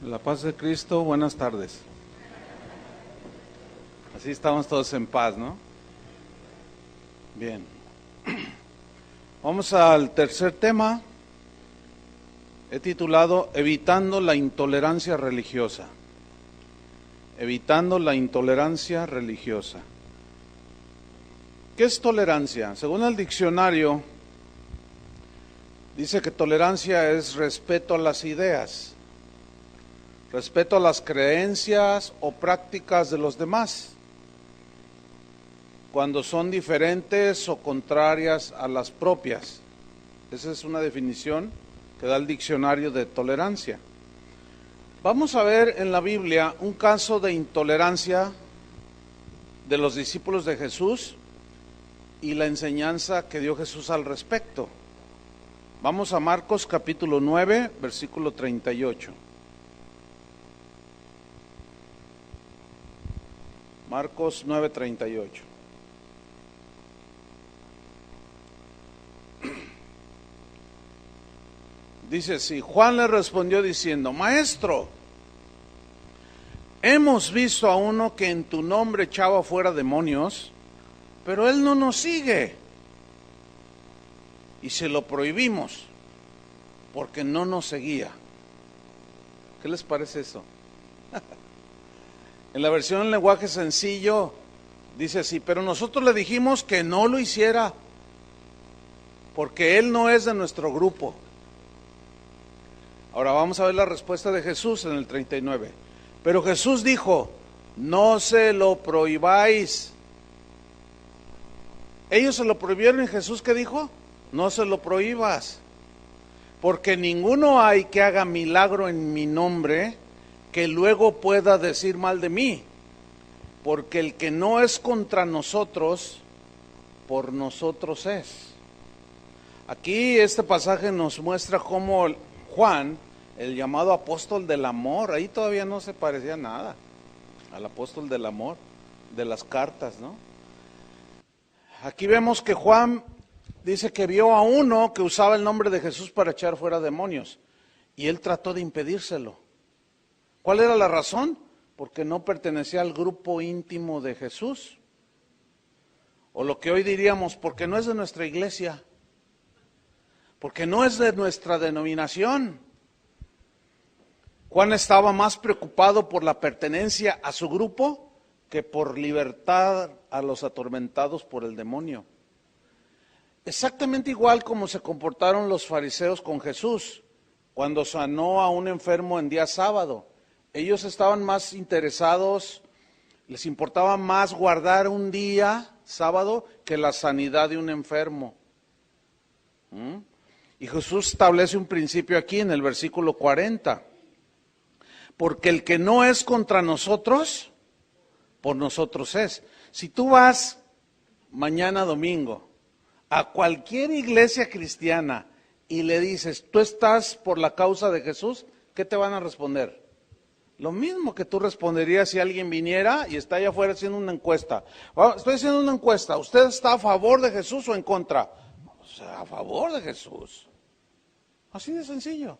La paz de Cristo, buenas tardes. Así estamos todos en paz, ¿no? Bien. Vamos al tercer tema. He titulado Evitando la intolerancia religiosa. Evitando la intolerancia religiosa. ¿Qué es tolerancia? Según el diccionario, dice que tolerancia es respeto a las ideas, respeto a las creencias o prácticas de los demás, cuando son diferentes o contrarias a las propias. Esa es una definición que da el diccionario de tolerancia. Vamos a ver en la Biblia un caso de intolerancia de los discípulos de Jesús y la enseñanza que dio Jesús al respecto. Vamos a Marcos capítulo 9, versículo 38. Marcos 9, 38. Dice así: Juan le respondió diciendo: Maestro, hemos visto a uno que en tu nombre echaba fuera demonios, pero él no nos sigue. Y se lo prohibimos, porque no nos seguía. ¿Qué les parece eso? En la versión en lenguaje sencillo, dice así: pero nosotros le dijimos que no lo hiciera, porque él no es de nuestro grupo. Ahora vamos a ver la respuesta de Jesús en el 39. Pero Jesús dijo: no se lo prohibáis. Ellos se lo prohibieron y Jesús, ¿qué dijo? No se lo prohíbas, porque ninguno hay que haga milagro en mi nombre que luego pueda decir mal de mí, porque el que no es contra nosotros, por nosotros es. Aquí este pasaje nos muestra cómo Juan, el llamado apóstol del amor, ahí todavía no se parecía nada al apóstol del amor de las cartas, ¿no? Aquí vemos que Juan dice que vio a uno que usaba el nombre de Jesús para echar fuera demonios y él trató de impedírselo. ¿Cuál era la razón? Porque no pertenecía al grupo íntimo de Jesús. O lo que hoy diríamos, porque no es de nuestra iglesia, porque no es de nuestra denominación. Juan estaba más preocupado por la pertenencia a su grupo que por libertad a los atormentados por el demonio. Exactamente igual como se comportaron los fariseos con Jesús cuando sanó a un enfermo en día sábado. Ellos estaban más interesados, les importaba más guardar un día sábado que la sanidad de un enfermo. Y Jesús establece un principio aquí en el versículo 40. Porque el que no es contra nosotros, por nosotros es. Si tú vas mañana domingo a cualquier iglesia cristiana y le dices, ¿tú estás por la causa de Jesús? ¿Qué te van a responder? Lo mismo que tú responderías si alguien viniera y está allá afuera haciendo una encuesta. Estoy haciendo una encuesta, ¿usted está a favor de Jesús o en contra? O sea, a favor de Jesús. Así de sencillo.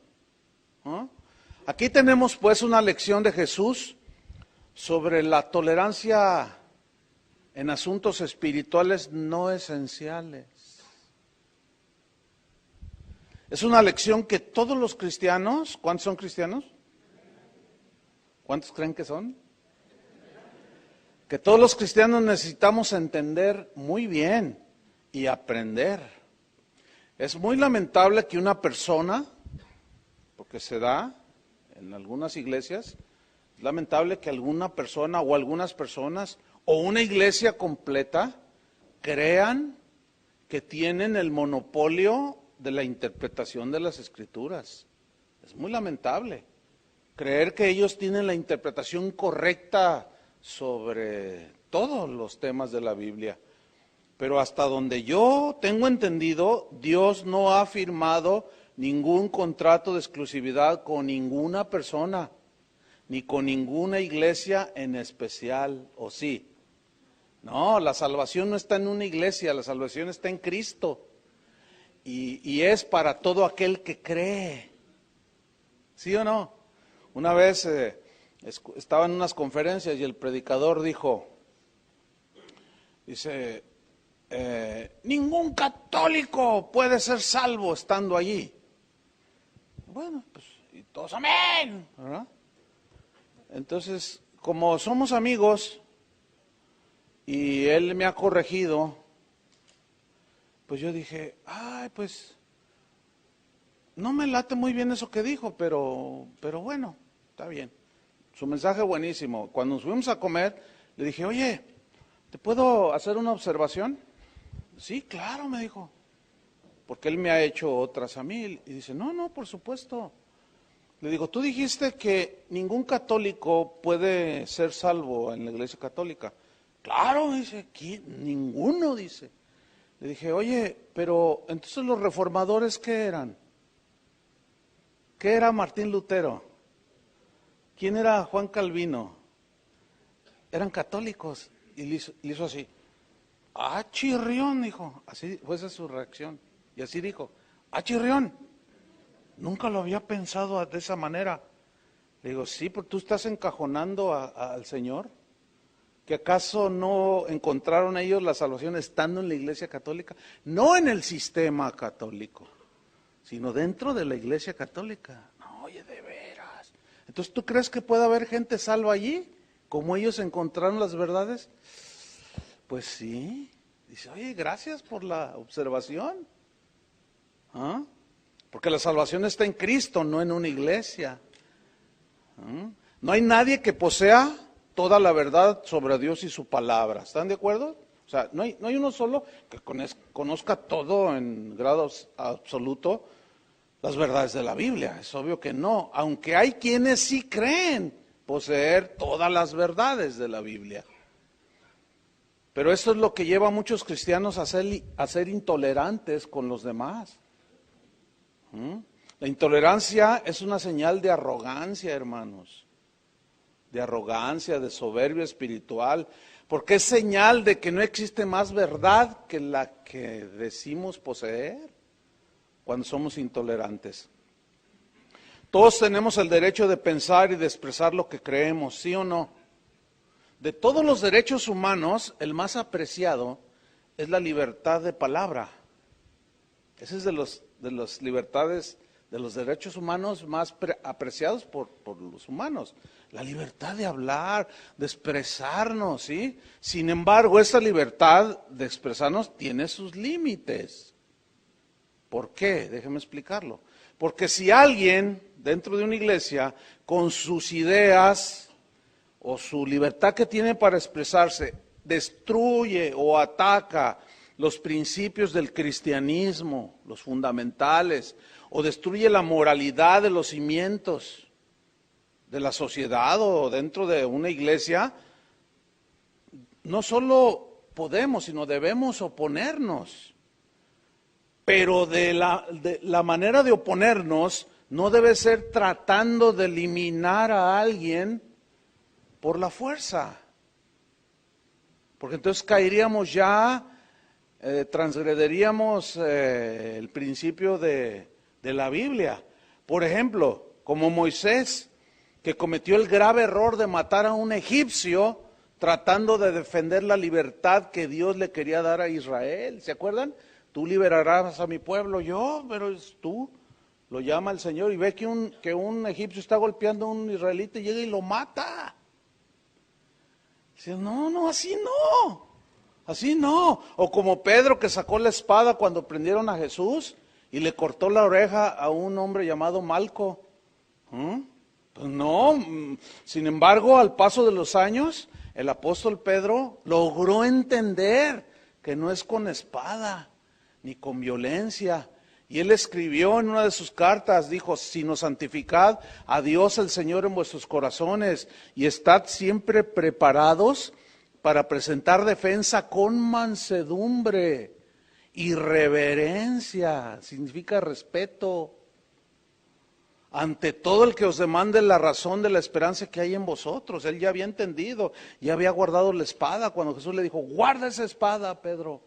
¿No? Aquí tenemos pues una lección de Jesús sobre la tolerancia en asuntos espirituales no esenciales. Es una lección que todos los cristianos, ¿cuántos son cristianos? ¿Cuántos creen que son? Que todos los cristianos necesitamos entender muy bien y aprender. Es muy lamentable que una persona, porque se da en algunas iglesias, es lamentable que alguna persona o algunas personas o una iglesia completa crean que tienen el monopolio de la interpretación de las Escrituras. Es muy lamentable creer que ellos tienen la interpretación correcta sobre todos los temas de la Biblia. Pero hasta donde yo tengo entendido, Dios no ha firmado ningún contrato de exclusividad con ninguna persona, ni con ninguna iglesia en especial, ¿o sí? No, la salvación no está en una iglesia, la salvación está en Cristo. Y es para todo aquel que cree. ¿Sí o no? Una vez estaba en unas conferencias y el predicador dice, ningún católico puede ser salvo estando allí. Bueno, pues, y todos amén, ¿verdad? Entonces, como somos amigos y él me ha corregido, pues yo dije, ay, pues, no me late muy bien eso que dijo, pero bueno, está bien. Su mensaje buenísimo. Cuando nos fuimos a comer, le dije, oye, ¿te puedo hacer una observación? Sí, claro, me dijo, porque él me ha hecho otras a mí. Y dice, no, por supuesto. Le digo, tú dijiste que ningún católico puede ser salvo en la iglesia católica. Claro, dice, ¿quién? Ninguno, dice. Le dije, oye, pero entonces los reformadores, ¿qué eran? ¿Qué era Martín Lutero? ¿Quién era Juan Calvino? Eran católicos. Y le hizo así. Ah, chirrión, dijo. Así fue esa su reacción. Y así dijo, ah, chirrión. Nunca lo había pensado de esa manera. Le digo, sí, pero tú estás encajonando al Señor. ¿Que acaso no encontraron ellos la salvación estando en la iglesia católica? No en el sistema católico, sino dentro de la iglesia católica. No, oye, de veras. Entonces, ¿tú crees que puede haber gente salva allí? ¿Como ellos encontraron las verdades? Pues sí. Dice, oye, gracias por la observación. ¿Ah? Porque la salvación está en Cristo, no en una iglesia. No hay nadie que posea toda la verdad sobre Dios y su palabra. ¿Están de acuerdo? O sea, no hay uno solo que conozca todo en grado absoluto las verdades de la Biblia. Es obvio que no, aunque hay quienes sí creen poseer todas las verdades de la Biblia. Pero eso es lo que lleva a muchos cristianos a ser intolerantes con los demás. La intolerancia es una señal de arrogancia, hermanos. De arrogancia, de soberbia espiritual, porque es señal de que no existe más verdad que la que decimos poseer cuando somos intolerantes. Todos tenemos el derecho de pensar y de expresar lo que creemos, ¿sí o no? De todos los derechos humanos, el más apreciado es la libertad de palabra. Ese es de las libertades, de los derechos humanos más apreciados por los humanos. La libertad de hablar, de expresarnos, ¿sí? Sin embargo, esa libertad de expresarnos tiene sus límites. ¿Por qué? Déjeme explicarlo. Porque si alguien dentro de una iglesia, con sus ideas o su libertad que tiene para expresarse, destruye o ataca los principios del cristianismo, los fundamentales, o destruye la moralidad de los cimientos de la sociedad o dentro de una iglesia, no solo podemos, sino debemos oponernos. Pero de la manera de oponernos no debe ser tratando de eliminar a alguien por la fuerza. Porque entonces caeríamos ya, transgrediríamos el principio de la Biblia. Por ejemplo, como Moisés, que cometió el grave error de matar a un egipcio tratando de defender la libertad que Dios le quería dar a Israel. ¿Se acuerdan? Tú liberarás a mi pueblo, pero es tú. Lo llama el Señor y ve que un egipcio está golpeando a un israelita y llega y lo mata. Dice, no, así no. Así no. O como Pedro que sacó la espada cuando prendieron a Jesús y le cortó la oreja a un hombre llamado Malco. Pues no, sin embargo, al paso de los años, el apóstol Pedro logró entender que no es con espada ni con violencia. Y él escribió en una de sus cartas, dijo, sino santificad a Dios el Señor en vuestros corazones y estad siempre preparados para presentar defensa con mansedumbre y reverencia, significa respeto, ante todo el que os demande la razón de la esperanza que hay en vosotros. Él ya había entendido, ya había guardado la espada cuando Jesús le dijo, guarda esa espada, Pedro.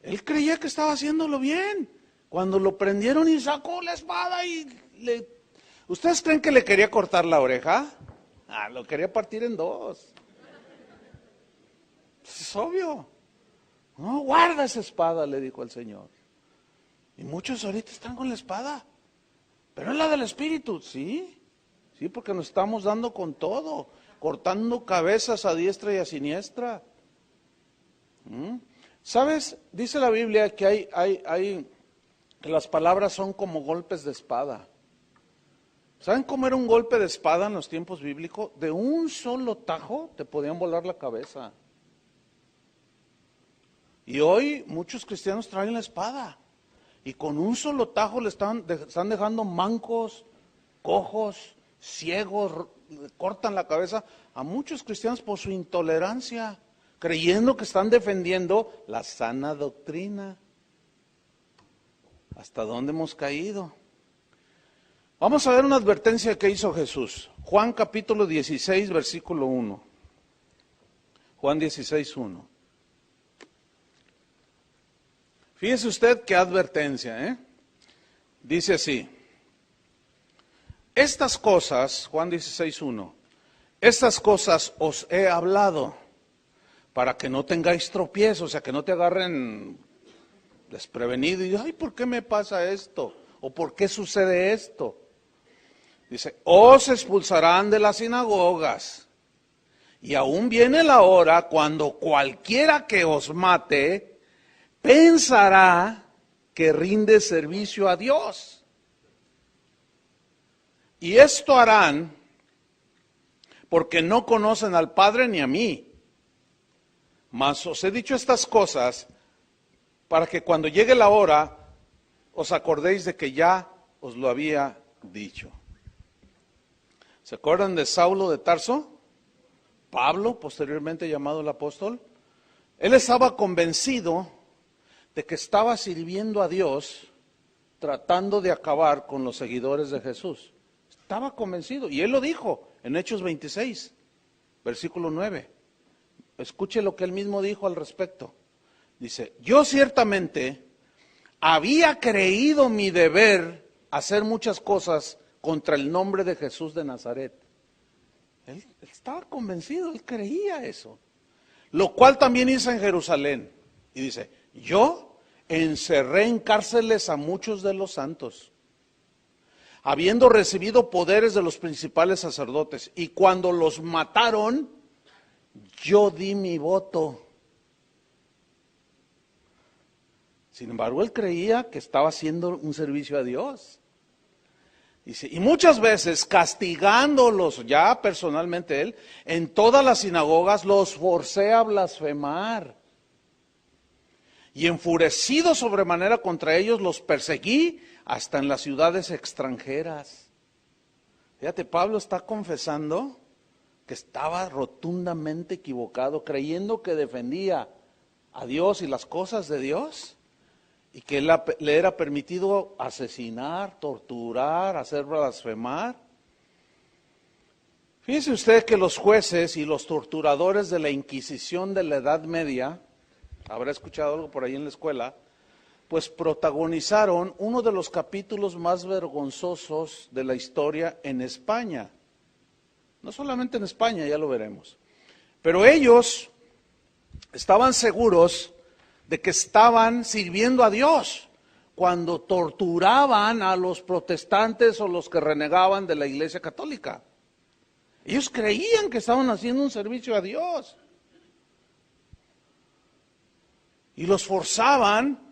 Él creía que estaba haciéndolo bien. Cuando lo prendieron y sacó la espada y ¿Ustedes creen que le quería cortar la oreja? Lo quería partir en dos. Es obvio. No, guarda esa espada, le dijo el Señor. Y muchos ahorita están con la espada. Pero es la del Espíritu, sí. Sí, porque nos estamos dando con todo. Cortando cabezas a diestra y a siniestra. ¿Sabes? Dice la Biblia que que las palabras son como golpes de espada. ¿Saben cómo era un golpe de espada en los tiempos bíblicos? De un solo tajo te podían volar la cabeza. Y hoy muchos cristianos traen la espada. Y con un solo tajo le están dejando mancos, cojos, ciegos, cortan la cabeza a muchos cristianos por su intolerancia, creyendo que están defendiendo la sana doctrina. ¿Hasta dónde hemos caído? Vamos a ver una advertencia que hizo Jesús. Juan capítulo 16, versículo 1. Juan 16, 1. Fíjese usted qué advertencia, ¿eh? Dice así. Estas cosas, Juan 16, 1. Estas cosas os he hablado para que no tengáis tropiezo, o sea, que no te agarren desprevenido y, ay, ¿por qué me pasa esto? ¿O por qué sucede esto? Dice, os expulsarán de las sinagogas, y aún viene la hora cuando cualquiera que os mate pensará que rinde servicio a Dios. Y esto harán porque no conocen al Padre ni a mí. Mas os he dicho estas cosas para que cuando llegue la hora os acordéis de que ya os lo había dicho. ¿Se acuerdan de Saulo de Tarso? Pablo, posteriormente llamado el apóstol. Él estaba convencido de que estaba sirviendo a Dios, tratando de acabar con los seguidores de Jesús. Estaba convencido, y él lo dijo en Hechos 26, versículo 9. Escuche lo que él mismo dijo al respecto. Dice, yo ciertamente había creído mi deber hacer muchas cosas contra el nombre de Jesús de Nazaret. Él estaba convencido, él creía eso. Lo cual también hice en Jerusalén. Y dice, yo encerré en cárceles a muchos de los santos, habiendo recibido poderes de los principales sacerdotes. Y cuando los mataron, yo di mi voto. Sin embargo, él creía que estaba haciendo un servicio a Dios. Dice, y muchas veces castigándolos ya personalmente él, en todas las sinagogas los forcé a blasfemar. Y enfurecido sobremanera contra ellos los perseguí hasta en las ciudades extranjeras. Fíjate, Pablo está confesando que estaba rotundamente equivocado, creyendo que defendía a Dios y las cosas de Dios, y que le era permitido asesinar, torturar, hacer blasfemar. Fíjese usted que los jueces y los torturadores de la Inquisición de la Edad Media, habrá escuchado algo por ahí en la escuela, pues protagonizaron uno de los capítulos más vergonzosos de la historia en España. No solamente en España, ya lo veremos. Pero ellos estaban seguros de que estaban sirviendo a Dios cuando torturaban a los protestantes o los que renegaban de la Iglesia Católica. Ellos creían que estaban haciendo un servicio a Dios. Y los forzaban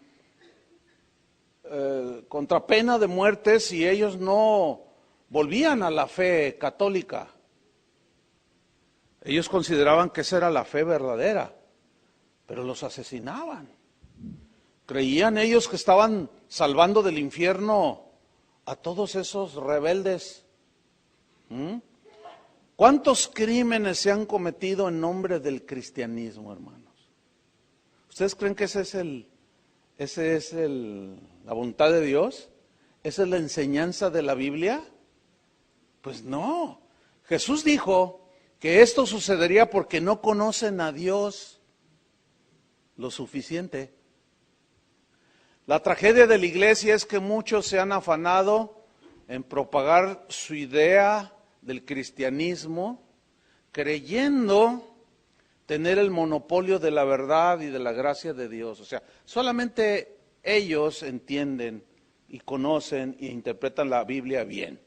contra pena de muerte si ellos no volvían a la fe católica. Ellos consideraban que esa era la fe verdadera, pero los asesinaban. Creían ellos que estaban salvando del infierno a todos esos rebeldes. ¿Cuántos crímenes se han cometido en nombre del cristianismo, hermanos? ¿Ustedes creen que esa es la voluntad de Dios? ¿Esa es la enseñanza de la Biblia? Pues no. Jesús dijo que esto sucedería porque no conocen a Dios lo suficiente. La tragedia de la iglesia es que muchos se han afanado en propagar su idea del cristianismo, creyendo tener el monopolio de la verdad y de la gracia de Dios. O sea, solamente ellos entienden y conocen e interpretan la Biblia bien.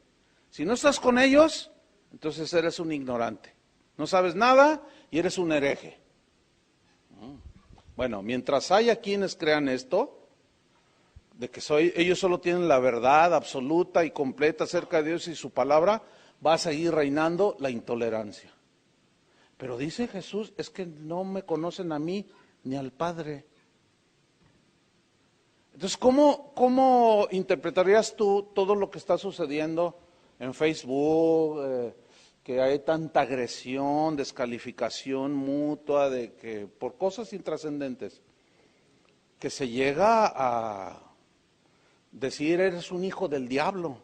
Si no estás con ellos, entonces eres un ignorante. No sabes nada y eres un hereje. Bueno, mientras haya quienes crean esto, de que ellos solo tienen la verdad absoluta y completa acerca de Dios y su palabra, va a seguir reinando la intolerancia. Pero dice Jesús, es que no me conocen a mí ni al Padre. Entonces, ¿cómo interpretarías tú todo lo que está sucediendo en Facebook, que hay tanta agresión, descalificación mutua, de que por cosas intrascendentes, que se llega a decir eres un hijo del diablo?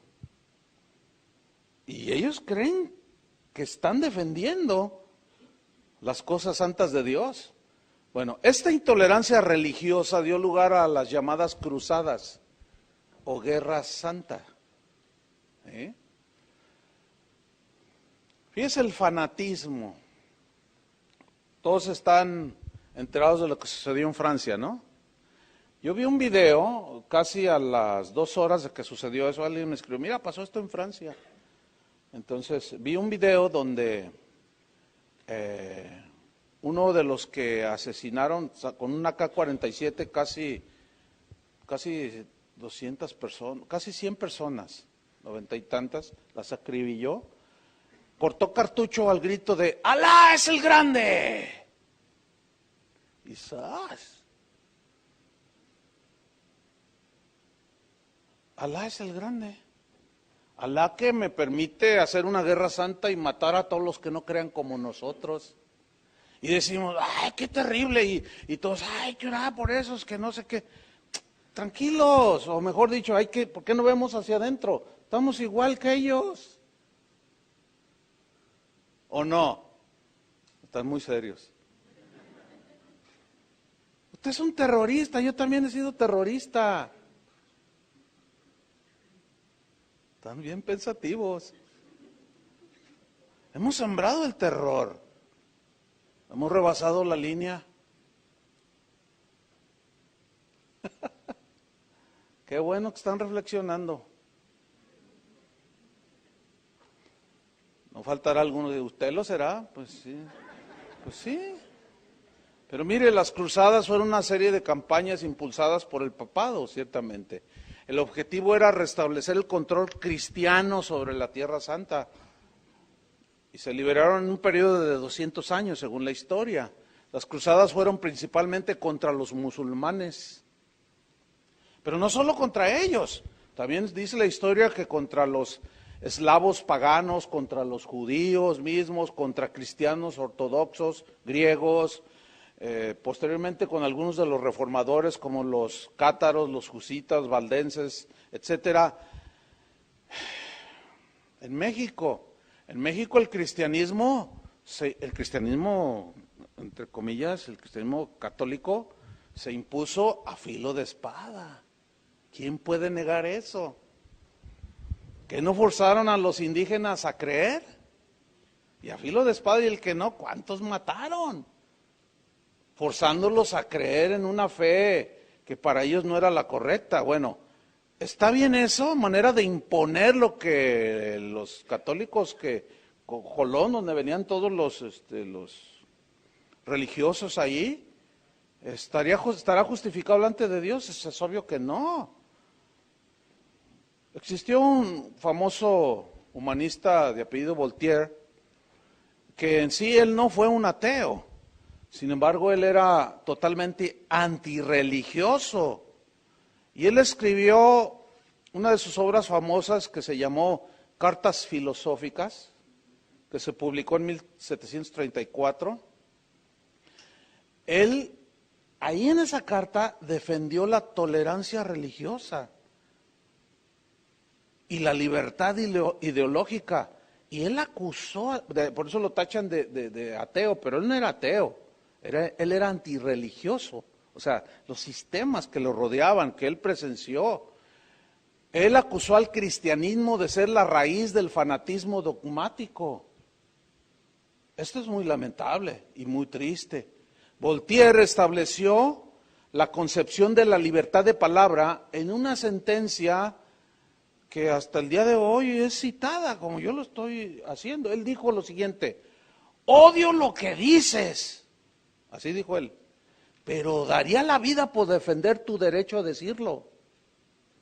Y ellos creen que están defendiendo las cosas santas de Dios. Bueno, esta intolerancia religiosa dio lugar a las llamadas cruzadas o guerra santa. Fíjese el fanatismo. Todos están enterados de lo que sucedió en Francia, ¿no? Yo vi un video, casi a las 2 horas de que sucedió eso, alguien me escribió, mira, pasó esto en Francia. Entonces, vi un video donde uno de los que asesinaron con un AK-47 casi 200 personas, casi 100 personas, 90 y tantas, las acribilló, cortó cartucho al grito de ¡Alá es el grande! Y ¡zas! Alá es el grande. Alá que me permite hacer una guerra santa y matar a todos los que no crean como nosotros. Y decimos, ¡ay, qué terrible! Y todos, ¡ay, qué orar por esos que no sé qué! Tranquilos, o mejor dicho, ¿por qué no vemos hacia adentro? Estamos igual que ellos. ¿O no? Están muy serios. Usted es un terrorista, yo también he sido terrorista. Están bien pensativos. Hemos sembrado el terror. Hemos rebasado la línea. Qué bueno que están reflexionando. No faltará alguno de ustedes, ¿lo será? Pues sí. Pues sí. Pero mire, las cruzadas fueron una serie de campañas impulsadas por el papado, ciertamente. El objetivo era restablecer el control cristiano sobre la Tierra Santa. Y se liberaron en un periodo de 200 años, según la historia. Las cruzadas fueron principalmente contra los musulmanes. Pero no solo contra ellos. También dice la historia que contra los eslavos paganos, contra los judíos mismos, contra cristianos ortodoxos, griegos, posteriormente con algunos de los reformadores como los cátaros, los husitas, valdenses, etcétera. En México el cristianismo, entre comillas, el cristianismo católico se impuso a filo de espada. ¿Quién puede negar eso? ¿Que no forzaron a los indígenas a creer? Y a filo de espada, y el que no, ¿cuántos mataron? Forzándolos a creer en una fe que para ellos no era la correcta. Bueno, ¿está bien eso? Manera de imponer lo que los católicos Colón, donde venían todos los religiosos ahí, ¿estará justificado delante de Dios? Es obvio que no. Existió un famoso humanista de apellido Voltaire, que en sí él no fue un ateo. Sin embargo, él era totalmente antirreligioso. Y él escribió una de sus obras famosas que se llamó Cartas Filosóficas, que se publicó en 1734. Él, ahí en esa carta, defendió la tolerancia religiosa y la libertad ideológica. Y él acusó, por eso lo tachan de ateo, pero él no era ateo. Él era antirreligioso, o sea, los sistemas que lo rodeaban, que él presenció, Él acusó al cristianismo de ser la raíz del fanatismo dogmático. Esto es muy lamentable y muy triste. Voltaire estableció la concepción de la libertad de palabra en una sentencia que hasta el día de hoy es citada, como yo lo estoy haciendo. Él dijo lo siguiente: odio lo que dices, así dijo él, pero daría la vida por defender tu derecho a decirlo.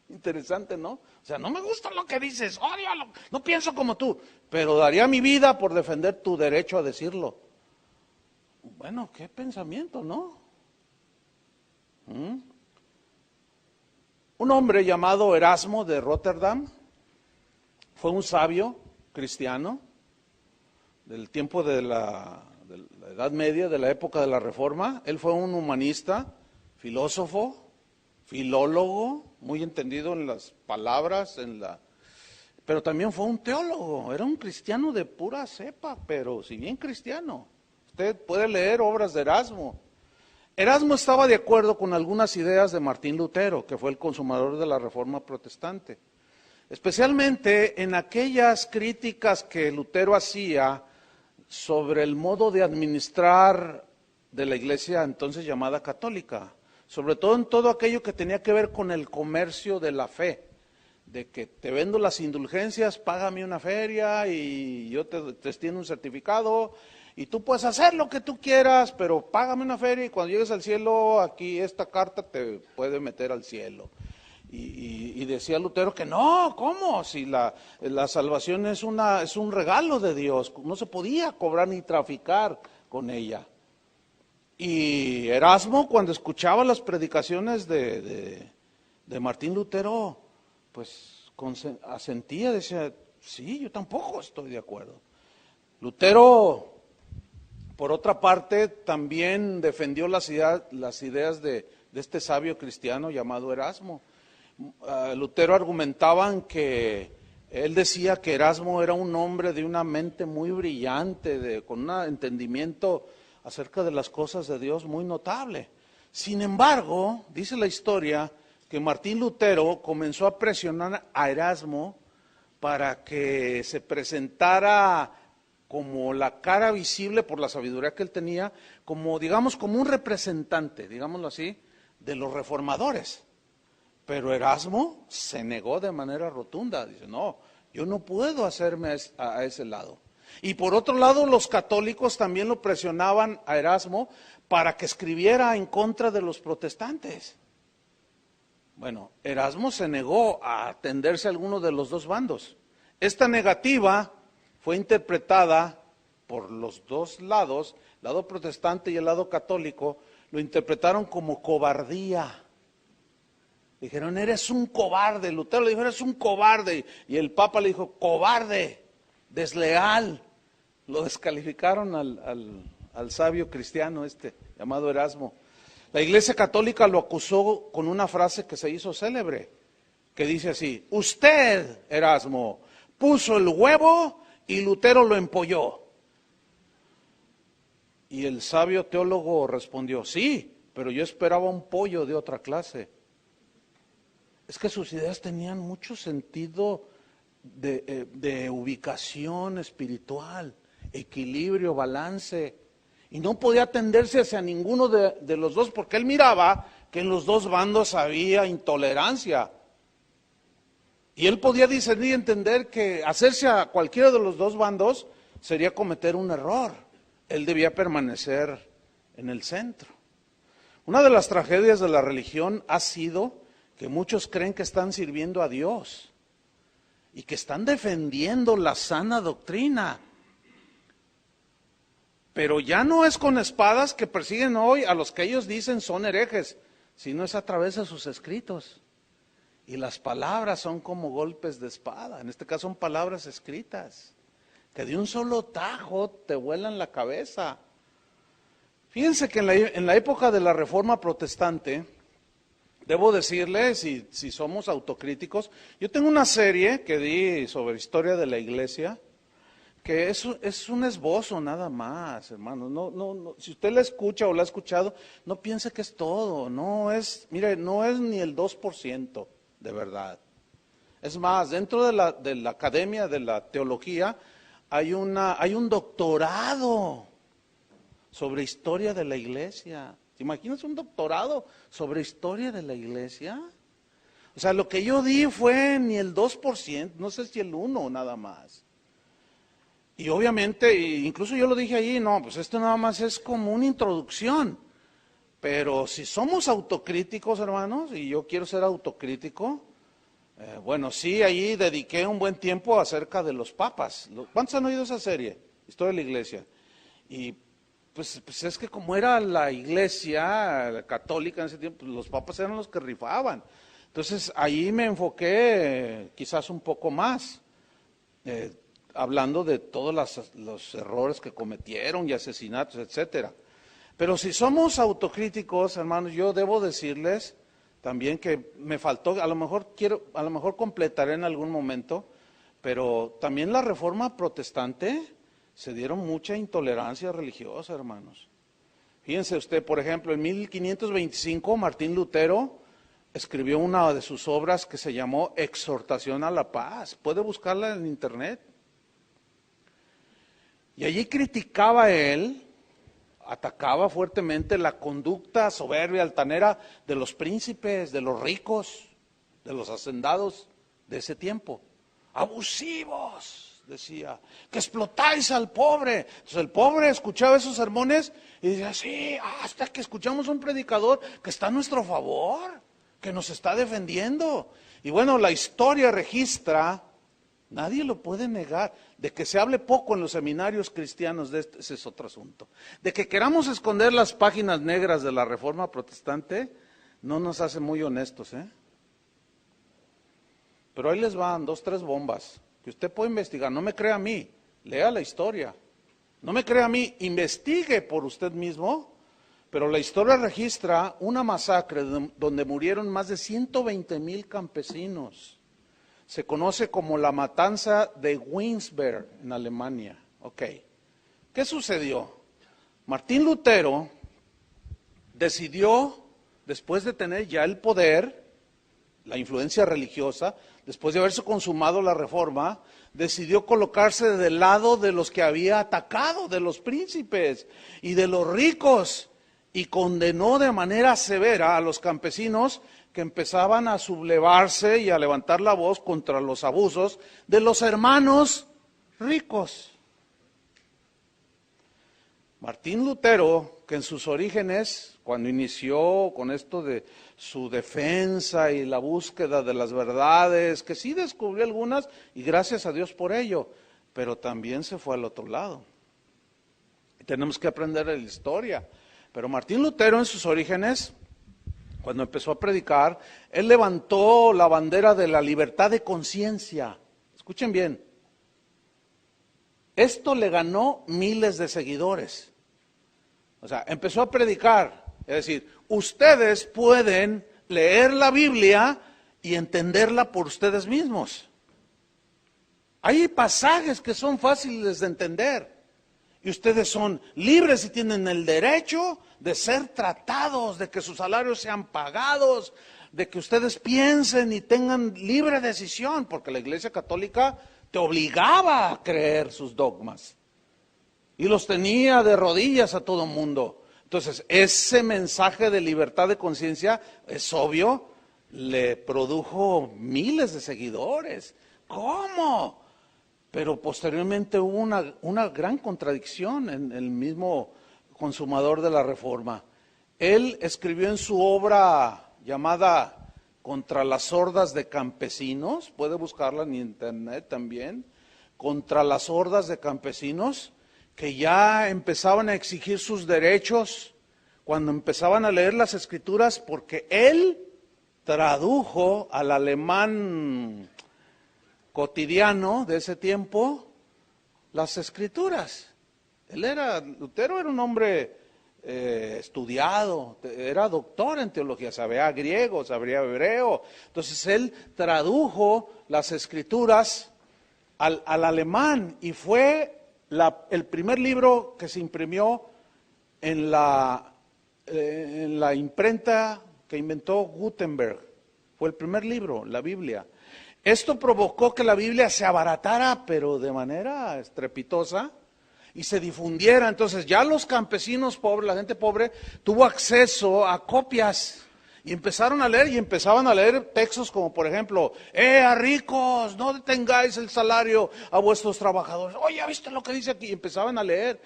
Interesante, ¿no? O sea, no me gusta lo que dices, odio, no pienso como tú, pero daría mi vida por defender tu derecho a decirlo. Bueno, qué pensamiento, ¿no? Un hombre llamado Erasmo de Rotterdam fue un sabio cristiano del tiempo de la Edad Media, de la época de la Reforma. Él fue un humanista, filósofo, filólogo, muy entendido en las palabras, pero también fue un teólogo. Era un cristiano de pura cepa, pero si bien cristiano. Usted puede leer obras de Erasmo. Erasmo estaba de acuerdo con algunas ideas de Martín Lutero, que fue el consumador de la Reforma protestante, especialmente en aquellas críticas que Lutero hacía sobre el modo de administrar de la iglesia entonces llamada católica, sobre todo en todo aquello que tenía que ver con el comercio de la fe, de que te vendo las indulgencias, págame una feria y yo te extiendo un certificado y tú puedes hacer lo que tú quieras, pero págame una feria y cuando llegues al cielo, aquí esta carta te puede meter al cielo. Y decía Lutero que no, ¿cómo? Si la salvación es un regalo de Dios, no se podía cobrar ni traficar con ella. Y Erasmo, cuando escuchaba las predicaciones de Martín Lutero, pues asentía, decía, sí, yo tampoco estoy de acuerdo. Lutero, por otra parte, también defendió las ideas de este sabio cristiano llamado Erasmo. Lutero argumentaban que él decía que Erasmo era un hombre de una mente muy brillante, con un entendimiento acerca de las cosas de Dios muy notable. Sin embargo, dice la historia que Martín Lutero comenzó a presionar a Erasmo para que se presentara como la cara visible por la sabiduría que él tenía, como digamos como un representante, digámoslo así, de los reformadores. Pero Erasmo se negó de manera rotunda, dice, no, yo no puedo hacerme a ese lado. Y por otro lado, los católicos también lo presionaban a Erasmo para que escribiera en contra de los protestantes. Bueno, Erasmo se negó a atenderse a alguno de los dos bandos. Esta negativa fue interpretada por los dos lados, el lado protestante y el lado católico, lo interpretaron como cobardía. Dijeron, eres un cobarde. Lutero le dijo, eres un cobarde. Y el Papa le dijo, cobarde, desleal. Lo descalificaron al sabio cristiano llamado Erasmo. La Iglesia Católica lo acusó con una frase que se hizo célebre, que dice así, usted, Erasmo, puso el huevo y Lutero lo empolló. Y el sabio teólogo respondió, sí, pero yo esperaba un pollo de otra clase. Es que sus ideas tenían mucho sentido de ubicación espiritual, equilibrio, balance, y no podía atenderse hacia ninguno de los dos, porque él miraba que en los dos bandos había intolerancia. Y él podía discernir y entender que hacerse a cualquiera de los dos bandos sería cometer un error. Él debía permanecer en el centro. Una de las tragedias de la religión ha sido que muchos creen que están sirviendo a Dios y que están defendiendo la sana doctrina. Pero ya no es con espadas que persiguen hoy a los que ellos dicen son herejes, sino es a través de sus escritos. Y las palabras son como golpes de espada, en este caso son palabras escritas, que de un solo tajo te vuelan la cabeza. Fíjense que en la época de la Reforma Protestante, debo decirles, si somos autocríticos, yo tengo una serie que di sobre historia de la iglesia, que es un esbozo nada más, hermano. No, si usted la escucha o la ha escuchado, no piense que es todo, no es ni el 2% de verdad. Es más, dentro de la Academia de la Teología hay un doctorado sobre historia de la iglesia. ¿Te imaginas un doctorado sobre historia de la iglesia? O sea, lo que yo di fue ni el 2%, no sé si el 1% nada más. Y obviamente, incluso yo lo dije allí, no, pues esto nada más es como una introducción. Pero si somos autocríticos, hermanos, y yo quiero ser autocrítico, bueno, sí, allí dediqué un buen tiempo acerca de los papas. ¿Cuántos han oído esa serie? Historia de la iglesia. Y pues es que como era la iglesia católica en ese tiempo, pues los papas eran los que rifaban. Entonces, ahí me enfoqué quizás un poco más, hablando de todos los errores que cometieron y asesinatos, etcétera. Pero si somos autocríticos, hermanos, yo debo decirles también que me faltó, a lo mejor completaré en algún momento, pero también la Reforma Protestante se dieron mucha intolerancia religiosa, hermanos. Fíjense usted, por ejemplo, en 1525 Martín Lutero escribió una de sus obras que se llamó Exhortación a la Paz. Puede buscarla en internet. Y allí criticaba él, atacaba fuertemente la conducta soberbia, altanera de los príncipes, de los ricos, de los hacendados de ese tiempo. Abusivos, decía, que explotáis al pobre. Entonces el pobre escuchaba esos sermones y decía, sí, hasta que escuchamos un predicador que está a nuestro favor, que nos está defendiendo. Y bueno, la historia registra, nadie lo puede negar, de que se hable poco en los seminarios cristianos, ese es otro asunto. De que queramos esconder las páginas negras de la Reforma Protestante, no nos hace muy honestos, ¿eh? Pero ahí les van 2, 3 bombas, que usted puede investigar. No me crea a mí, lea la historia. No me crea a mí, investigue por usted mismo, pero la historia registra una masacre donde murieron más de 120,000 campesinos. Se conoce como la matanza de Weinsberg en Alemania. Ok, ¿qué sucedió? Martín Lutero decidió, después de tener ya el poder, la influencia religiosa, después de haberse consumado la reforma, decidió colocarse del lado de los que había atacado, de los príncipes y de los ricos, y condenó de manera severa a los campesinos que empezaban a sublevarse y a levantar la voz contra los abusos de los hermanos ricos. Martín Lutero, que en sus orígenes, cuando inició con esto de su defensa y la búsqueda de las verdades, que sí descubrió algunas, y gracias a Dios por ello, pero también se fue al otro lado. Y tenemos que aprender de la historia. Pero Martín Lutero en sus orígenes, cuando empezó a predicar, él levantó la bandera de la libertad de conciencia. Escuchen bien. Esto le ganó miles de seguidores. O sea, empezó a predicar. Es decir, ustedes pueden leer la Biblia y entenderla por ustedes mismos. Hay pasajes que son fáciles de entender. Y ustedes son libres y tienen el derecho de ser tratados, de que sus salarios sean pagados, de que ustedes piensen y tengan libre decisión, porque la Iglesia Católica te obligaba a creer sus dogmas y los tenía de rodillas a todo mundo. Entonces, ese mensaje de libertad de conciencia, es obvio, le produjo miles de seguidores. ¿Cómo? Pero posteriormente hubo una gran contradicción en el mismo consumador de la Reforma. Él escribió en su obra llamada Contra las hordas de campesinos, puede buscarla en internet también, Contra las hordas de campesinos, que ya empezaban a exigir sus derechos cuando empezaban a leer las escrituras, porque él tradujo al alemán cotidiano de ese tiempo las escrituras. Lutero era un hombre estudiado, era doctor en teología, sabía griego, sabía hebreo. Entonces él tradujo las escrituras al alemán y fue el primer libro que se imprimió en la imprenta que inventó Gutenberg. Fue el primer libro, la Biblia. Esto provocó que la Biblia se abaratara, pero de manera estrepitosa, y se difundiera. Entonces ya los campesinos pobres, la gente pobre, tuvo acceso a copias. Y empezaron a leer y empezaban a leer textos como por ejemplo, a ricos, no detengáis el salario a vuestros trabajadores. Oye, ¿viste lo que dice aquí? Y empezaban a leer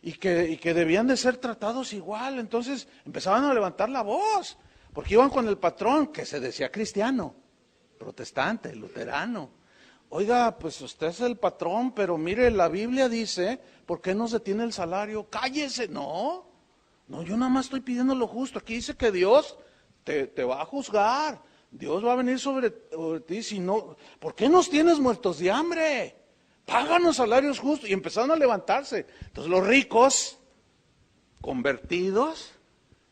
y que debían de ser tratados igual. Entonces empezaban a levantar la voz, porque iban con el patrón que se decía cristiano, protestante, luterano. Oiga, pues usted es el patrón, pero mire, la Biblia dice, ¿por qué no se tiene el salario? Cállese, no, yo nada más estoy pidiendo lo justo. Aquí dice que Dios te va a juzgar, Dios va a venir sobre ti, si no, ¿por qué nos tienes muertos de hambre? Páganos salarios justos. Y empezaron a levantarse. Entonces los ricos, convertidos,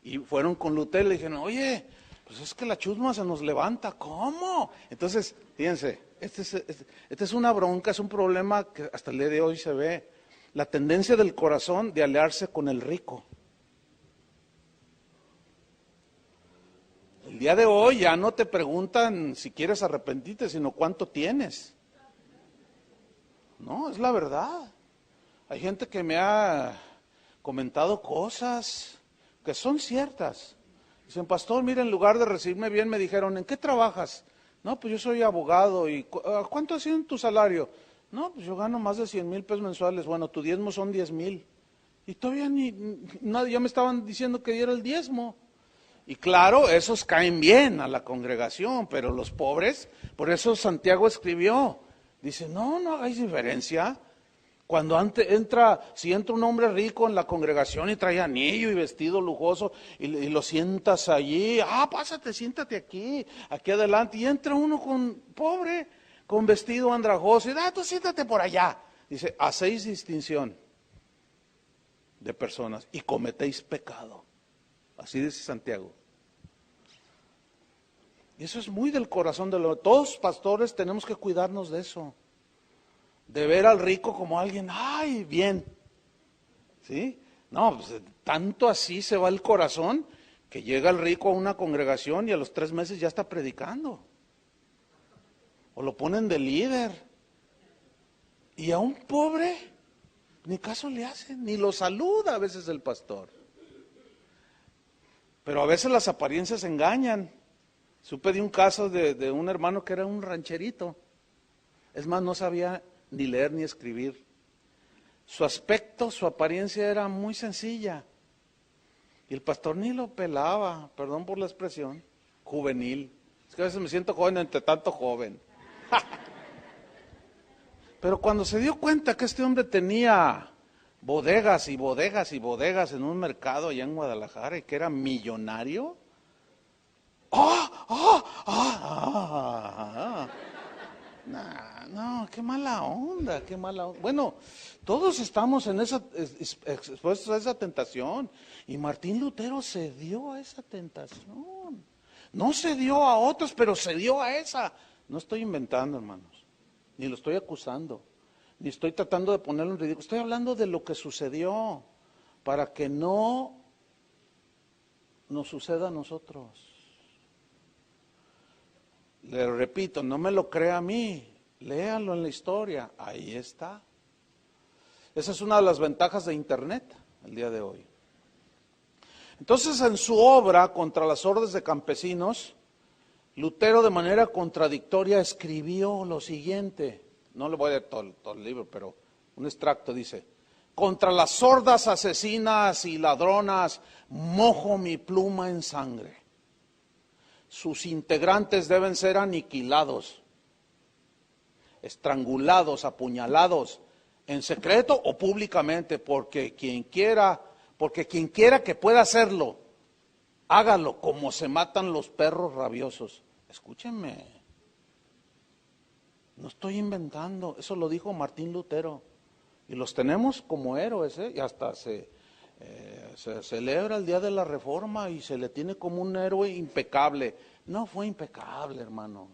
y fueron con Lutero y le dijeron, oye, pues es que la chusma se nos levanta, ¿cómo? Entonces, fíjense, esta es una bronca, es un problema que hasta el día de hoy se ve. La tendencia del corazón de aliarse con el rico. El día de hoy ya no te preguntan si quieres arrepentirte, sino cuánto tienes. No, es la verdad. Hay gente que me ha comentado cosas que son ciertas. Dicen, pastor, mira, en lugar de recibirme bien, me dijeron, ¿en qué trabajas? No, pues yo soy abogado. ¿Y cuánto ha sido tu salario? No, pues yo gano más de 100,000 pesos mensuales. Bueno, tu diezmo son 10,000. Y todavía nadie, ya me estaban diciendo que diera el diezmo. Y claro, esos caen bien a la congregación, pero los pobres, por eso Santiago escribió, dice, no hagáis diferencia. Cuando si entra un hombre rico en la congregación y trae anillo y vestido lujoso y lo sientas allí, pásate, siéntate aquí adelante, y entra uno pobre, con vestido andrajoso, y tú siéntate por allá. Dice, hacéis distinción de personas y cometéis pecado. Así dice Santiago. Y eso es muy del corazón de los... Todos pastores tenemos que cuidarnos de eso. De ver al rico como alguien, bien. ¿Sí? No, pues tanto así se va el corazón que llega el rico a una congregación y a los 3 meses ya está predicando. O lo ponen de líder. Y a un pobre, ni caso le hacen, ni lo saluda a veces el pastor. Pero a veces las apariencias engañan. Supe de un caso de un hermano que era un rancherito. Es más, no sabía ni leer ni escribir. Su aspecto, su apariencia era muy sencilla. Y el pastor ni lo pelaba, perdón por la expresión, juvenil. Es que a veces me siento joven entre tanto joven. Pero cuando se dio cuenta que este hombre tenía bodegas y bodegas y bodegas en un mercado allá en Guadalajara y que era millonario. No, qué mala onda, qué mala onda. Bueno, todos estamos expuestos a esa tentación. Y Martín Lutero cedió a esa tentación. No cedió a otros, pero cedió a esa. No estoy inventando, hermanos, ni lo estoy acusando, ni estoy tratando de ponerlo en ridículo. Estoy hablando de lo que sucedió para que no nos suceda a nosotros. Le repito, no me lo crea a mí, léalo en la historia, ahí está. Esa es una de las ventajas de Internet el día de hoy. Entonces, en su obra contra las hordas de campesinos, Lutero de manera contradictoria escribió lo siguiente. No le voy a leer todo el libro, pero un extracto dice: contra las hordas asesinas y ladronas mojo mi pluma en sangre. Sus integrantes deben ser aniquilados, estrangulados, apuñalados, en secreto o públicamente, porque quien quiera que pueda hacerlo, hágalo como se matan los perros rabiosos. Escúchenme, no estoy inventando, eso lo dijo Martín Lutero, y los tenemos como héroes, y hasta se celebra el día de la Reforma y se le tiene como un héroe impecable. No fue impecable, hermanos.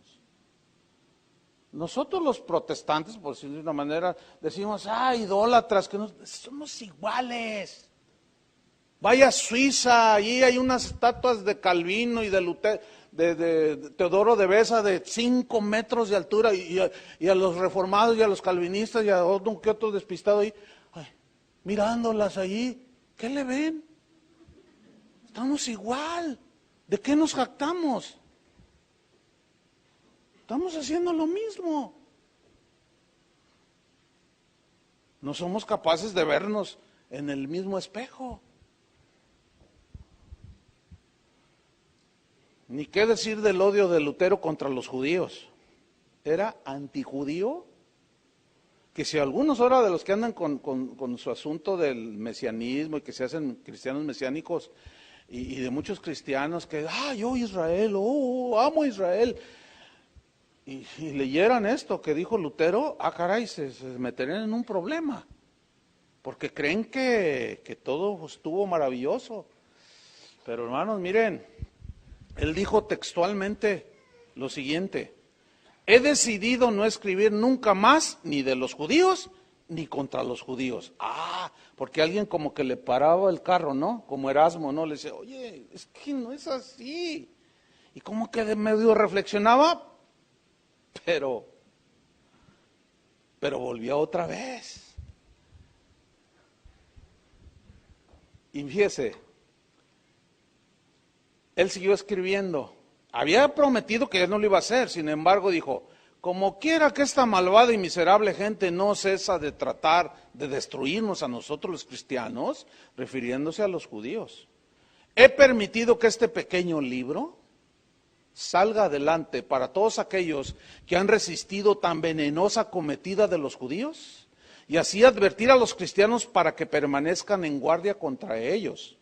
Nosotros los protestantes, por decirlo de una manera, decimos, idólatras, que somos iguales. Vaya a Suiza, allí hay unas estatuas de Calvino y de Teodoro de Beza de 5 metros de altura y a los reformados y a los calvinistas y a otro que otro despistado ahí, ay, mirándolas allí. ¿Qué le ven? Estamos igual. ¿De qué nos jactamos? Estamos haciendo lo mismo. No somos capaces de vernos en el mismo espejo. Ni qué decir del odio de Lutero contra los judíos. Era antijudío, que si algunos ahora de los que andan con su asunto del mesianismo y que se hacen cristianos mesiánicos y de muchos cristianos que, yo Israel, amo a Israel, y leyeran esto que dijo Lutero, caray, se meterían en un problema, porque creen que todo estuvo maravilloso. Pero hermanos, miren, él dijo textualmente lo siguiente: he decidido no escribir nunca más ni de los judíos ni contra los judíos. Porque alguien como que le paraba el carro, ¿no? Como Erasmo, ¿no? Le decía, oye, es que no es así. Y como que de medio reflexionaba, pero volvía otra vez. Y fíjese, él siguió escribiendo. Había prometido que él no lo iba a hacer, sin embargo dijo, como quiera que esta malvada y miserable gente no cesa de tratar de destruirnos a nosotros los cristianos, refiriéndose a los judíos, he permitido que este pequeño libro salga adelante para todos aquellos que han resistido tan venenosa cometida de los judíos, y así advertir a los cristianos para que permanezcan en guardia contra ellos.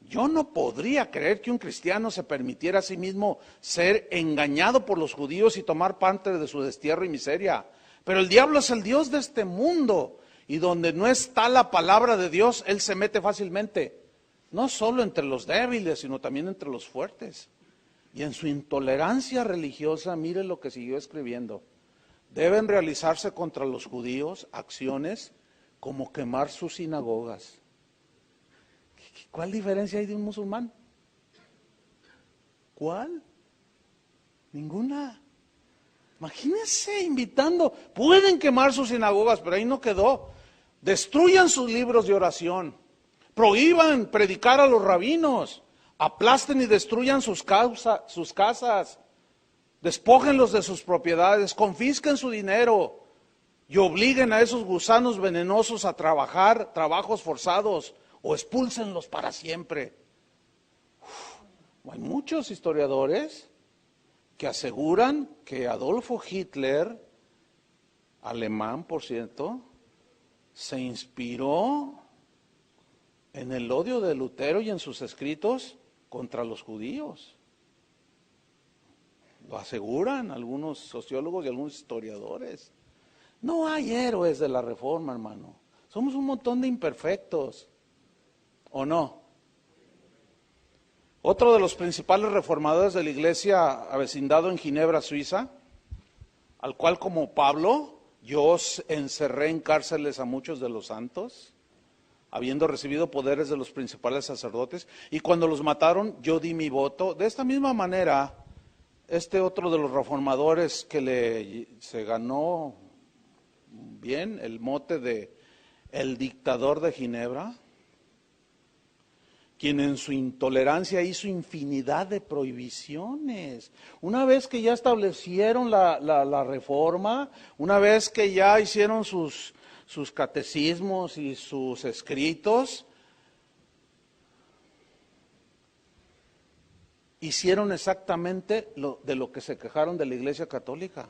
Yo no podría creer que un cristiano se permitiera a sí mismo ser engañado por los judíos y tomar parte de su destierro y miseria. Pero el diablo es el Dios de este mundo, y donde no está la palabra de Dios, él se mete fácilmente, no solo entre los débiles, sino también entre los fuertes. Y en su intolerancia religiosa, mire lo que siguió escribiendo: deben realizarse contra los judíos acciones como quemar sus sinagogas. ¿Cuál diferencia hay de un musulmán? ¿Cuál? Ninguna. Imagínense invitando, pueden quemar sus sinagogas, pero ahí no quedó. Destruyan sus libros de oración, prohíban predicar a los rabinos, aplasten y destruyan sus casas, despójenlos de sus propiedades, confisquen su dinero y obliguen a esos gusanos venenosos a trabajar trabajos forzados o expúlsenlos para siempre. Hay muchos historiadores que aseguran que Adolfo Hitler, alemán por cierto, se inspiró en el odio de Lutero y en sus escritos contra los judíos. Lo aseguran algunos sociólogos y algunos historiadores. No hay héroes de la Reforma, hermano. Somos un montón de imperfectos, ¿o no? Otro de los principales reformadores de la iglesia avecindado en Ginebra, Suiza, al cual como Pablo, yo encerré en cárceles a muchos de los santos, habiendo recibido poderes de los principales sacerdotes, y cuando los mataron yo di mi voto. De esta misma manera, este otro de los reformadores que se ganó bien el mote de el dictador de Ginebra, quien en su intolerancia hizo infinidad de prohibiciones. Una vez que ya establecieron la reforma, una vez que ya hicieron sus catecismos y sus escritos, hicieron exactamente de lo que se quejaron de la Iglesia Católica.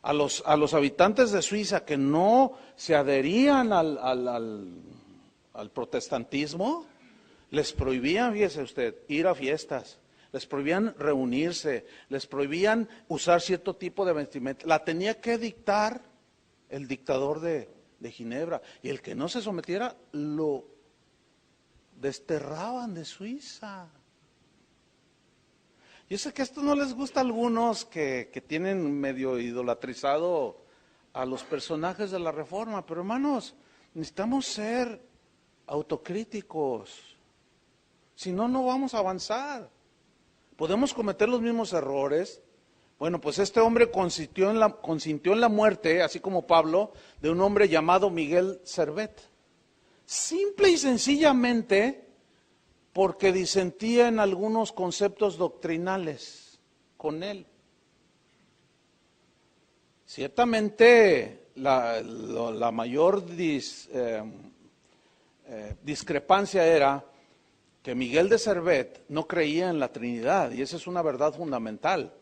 A los habitantes de Suiza que no se adherían al protestantismo, les prohibían, fíjese usted, ir a fiestas, les prohibían reunirse, les prohibían usar cierto tipo de vestimenta. La tenía que dictar el dictador de Ginebra, y el que no se sometiera lo desterraban de Suiza. Yo sé que esto no les gusta a algunos que tienen medio idolatrizado a los personajes de la Reforma, pero hermanos, necesitamos ser autocríticos. Si no, no vamos a avanzar. Podemos cometer los mismos errores. Bueno, pues este hombre consintió en la muerte, así como Pablo, de un hombre llamado Miguel Servet. Simple y sencillamente porque disentía en algunos conceptos doctrinales con él. Ciertamente la mayor discrepancia era que Miguel de Servet no creía en la Trinidad, y esa es una verdad fundamental.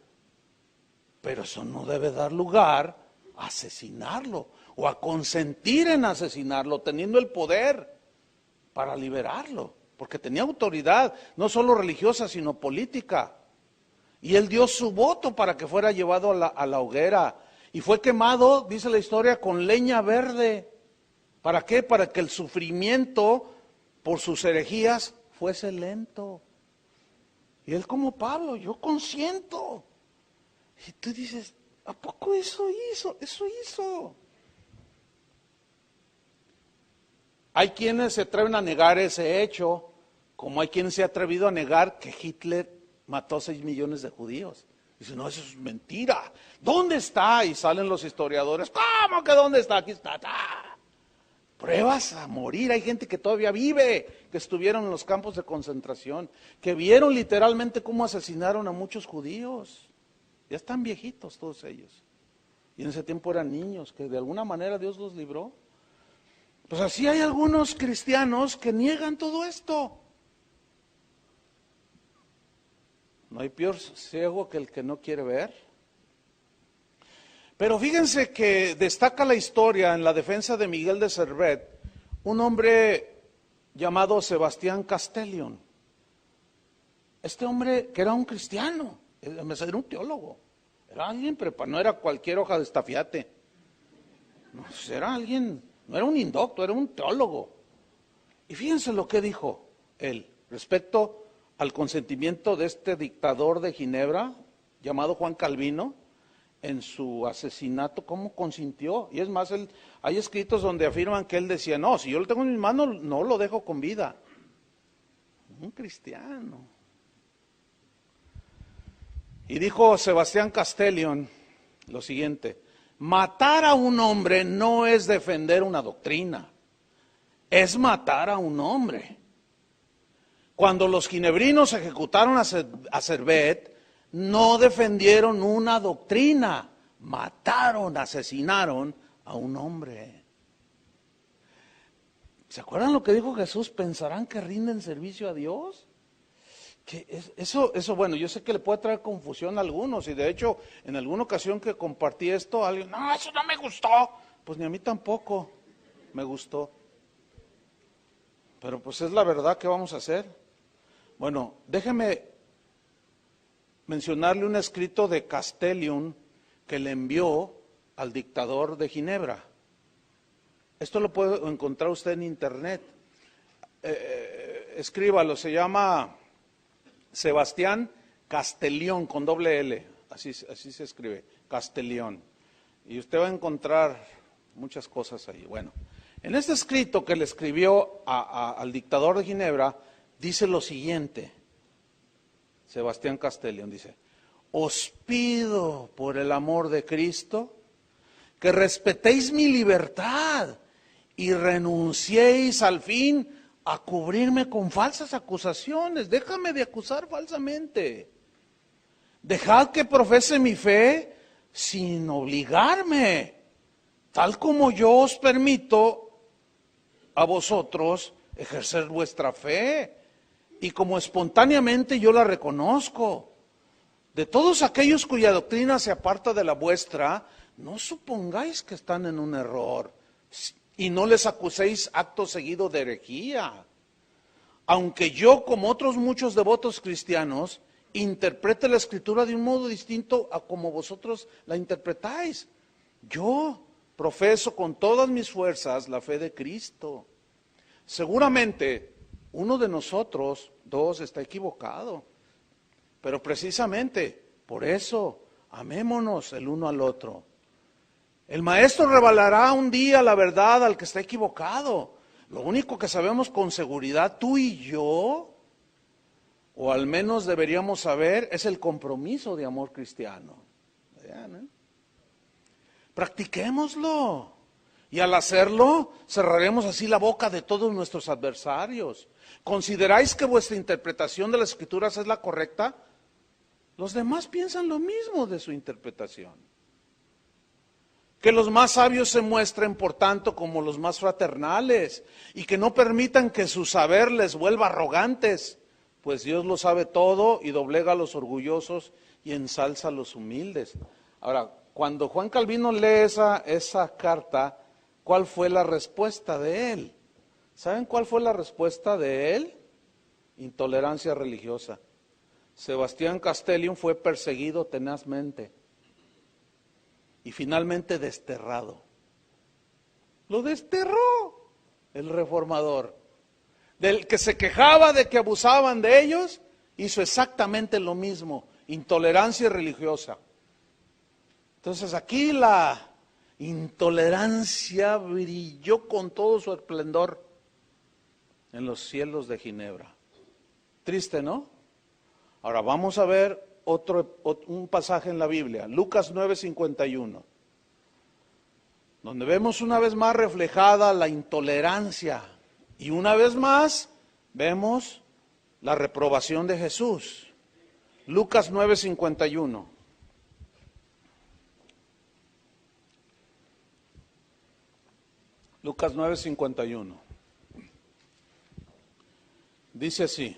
Pero eso no debe dar lugar a asesinarlo o a consentir en asesinarlo, teniendo el poder para liberarlo, porque tenía autoridad, no solo religiosa, sino política. Y él dio su voto para que fuera llevado a la hoguera. Y fue quemado, dice la historia, con leña verde. ¿Para qué? Para que el sufrimiento por sus herejías fuese lento. Y él como Pablo, yo consiento. Y tú dices, ¿a poco eso hizo? Eso hizo. Hay quienes se atreven a negar ese hecho, como hay quien se ha atrevido a negar que Hitler mató 6 millones de judíos. Dice, no, eso es mentira. ¿Dónde está? Y salen los historiadores, ¿cómo que dónde está? Aquí está. Pruebas a morir. Hay gente que todavía vive, que estuvieron en los campos de concentración, que vieron literalmente cómo asesinaron a muchos judíos. Ya están viejitos todos ellos. Y en ese tiempo eran niños, que de alguna manera Dios los libró. Pues así hay algunos cristianos que niegan todo esto. No hay peor ciego que el que no quiere ver. Pero fíjense que destaca la historia en la defensa de Miguel de Servet, un hombre llamado Sebastián Castellion. Este hombre que era un cristiano, era un teólogo, era alguien preparado, no era cualquier hoja de estafiate. No, era alguien, no era un indocto, era un teólogo. Y fíjense lo que dijo él respecto al consentimiento de este dictador de Ginebra, llamado Juan Calvino, en su asesinato, cómo consintió. Y es más, hay escritos donde afirman que él decía, no, si yo lo tengo en mis manos, no lo dejo con vida. Un cristiano. Y dijo Sebastián Castellion lo siguiente: matar a un hombre no es defender una doctrina, es matar a un hombre. Cuando los ginebrinos ejecutaron a Servet, no defendieron una doctrina, mataron, asesinaron a un hombre. ¿Se acuerdan lo que dijo Jesús? ¿Pensarán que rinden servicio a Dios? Eso, bueno, yo sé que le puede traer confusión a algunos, y de hecho, en alguna ocasión que compartí esto, alguien, no, eso no me gustó. Pues ni a mí tampoco me gustó. Pero pues es la verdad, ¿qué vamos a hacer? Bueno, déjeme mencionarle un escrito de Castellion que le envió al dictador de Ginebra. Esto lo puede encontrar usted en internet. Escríbalo, se llama Sebastián Castellion con doble L, así se escribe, Castellion. Y usted va a encontrar muchas cosas ahí. Bueno, en este escrito que le escribió al dictador de Ginebra, dice lo siguiente. Sebastián Castellion dice: os pido por el amor de Cristo que respetéis mi libertad y renunciéis al fin a cubrirme con falsas acusaciones. Déjame de acusar falsamente. Dejad que profese mi fe sin obligarme, tal como yo os permito a vosotros ejercer vuestra fe. Y como espontáneamente yo la reconozco. De todos aquellos cuya doctrina se aparta de la vuestra, no supongáis que están en un error, y no les acuséis acto seguido de herejía. Aunque yo, como otros muchos devotos cristianos, interprete la Escritura de un modo distinto a como vosotros la interpretáis. Yo profeso con todas mis fuerzas la fe de Cristo. Seguramente uno de nosotros dos está equivocado, pero precisamente por eso amémonos el uno al otro. El maestro revelará un día la verdad al que está equivocado, Lo único que sabemos con seguridad, tú y yo, o al menos deberíamos saber, es el compromiso de amor cristiano. Vean, ¿eh? Practiquémoslo. Y al hacerlo, cerraremos así la boca de todos nuestros adversarios. ¿Consideráis que vuestra interpretación de las Escrituras es la correcta? Los demás piensan lo mismo de su interpretación. Que los más sabios se muestren, por tanto, como los más fraternales, y que no permitan que su saber les vuelva arrogantes, pues Dios lo sabe todo y doblega a los orgullosos y ensalza a los humildes. Ahora, cuando Juan Calvino lee esa carta, ¿cuál fue la respuesta de él? ¿Saben cuál fue la respuesta de él? Intolerancia religiosa. Sebastián Castellium fue perseguido tenazmente y finalmente desterrado. Lo desterró el reformador. Del que se quejaba de que abusaban de ellos, hizo exactamente lo mismo, intolerancia religiosa. Entonces aquí la intolerancia brilló con todo su esplendor en los cielos de Ginebra. Triste, ¿no? Ahora vamos a ver un pasaje en la Biblia, Lucas 9:51, donde vemos una vez más reflejada la intolerancia y una vez más vemos la reprobación de Jesús. Lucas 9:51. Lucas 9:51. Dice así: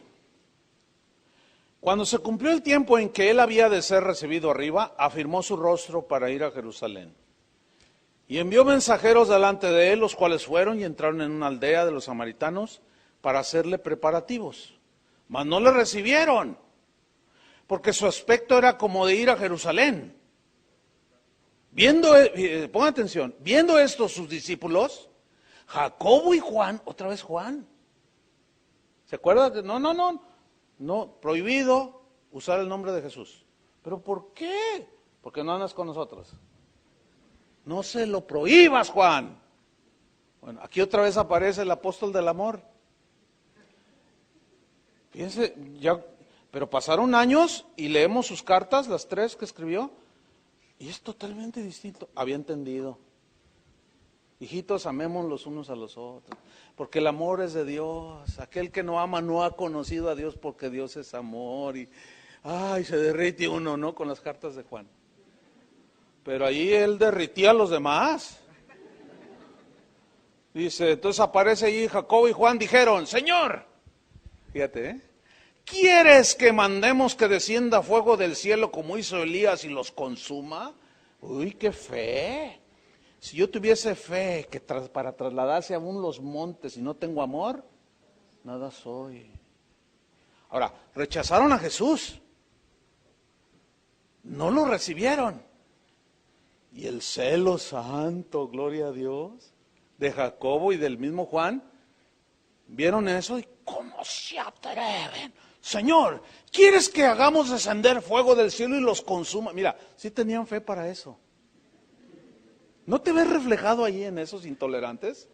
cuando se cumplió el tiempo en que él había de ser recibido arriba, afirmó su rostro para ir a Jerusalén. Y envió mensajeros delante de él, los cuales fueron y entraron en una aldea de los samaritanos para hacerle preparativos. Mas no le recibieron, porque su aspecto era como de ir a Jerusalén. Pongan atención, viendo esto sus discípulos, Jacobo y Juan, otra vez Juan. ¿Se acuerdan? No, prohibido usar el nombre de Jesús. ¿Pero por qué? Porque no andas con nosotros. No se lo prohíbas, Juan. Bueno, aquí otra vez aparece el apóstol del amor. Fíjense, pero pasaron años y leemos sus cartas, las 3 que escribió, y es totalmente distinto. Había entendido. Hijitos, amemos los unos a los otros, porque el amor es de Dios. Aquel que no ama no ha conocido a Dios, porque Dios es amor. Y se derrite uno, ¿no? Con las cartas de Juan. Pero ahí él derritía a los demás. Dice, entonces aparece ahí Jacobo y Juan, dijeron, Señor, fíjate, ¿quieres que mandemos que descienda fuego del cielo como hizo Elías y los consuma? Uy, qué fe. Si yo tuviese fe que para trasladarse aún los montes y no tengo amor, nada soy. Ahora, rechazaron a Jesús. No lo recibieron. Y el celo santo, gloria a Dios, de Jacobo y del mismo Juan, vieron eso y ¿cómo se atreven? Señor, ¿quieres que hagamos descender fuego del cielo y los consuma? Mira, sí tenían fe para eso. ¿No te ves reflejado ahí en esos intolerantes?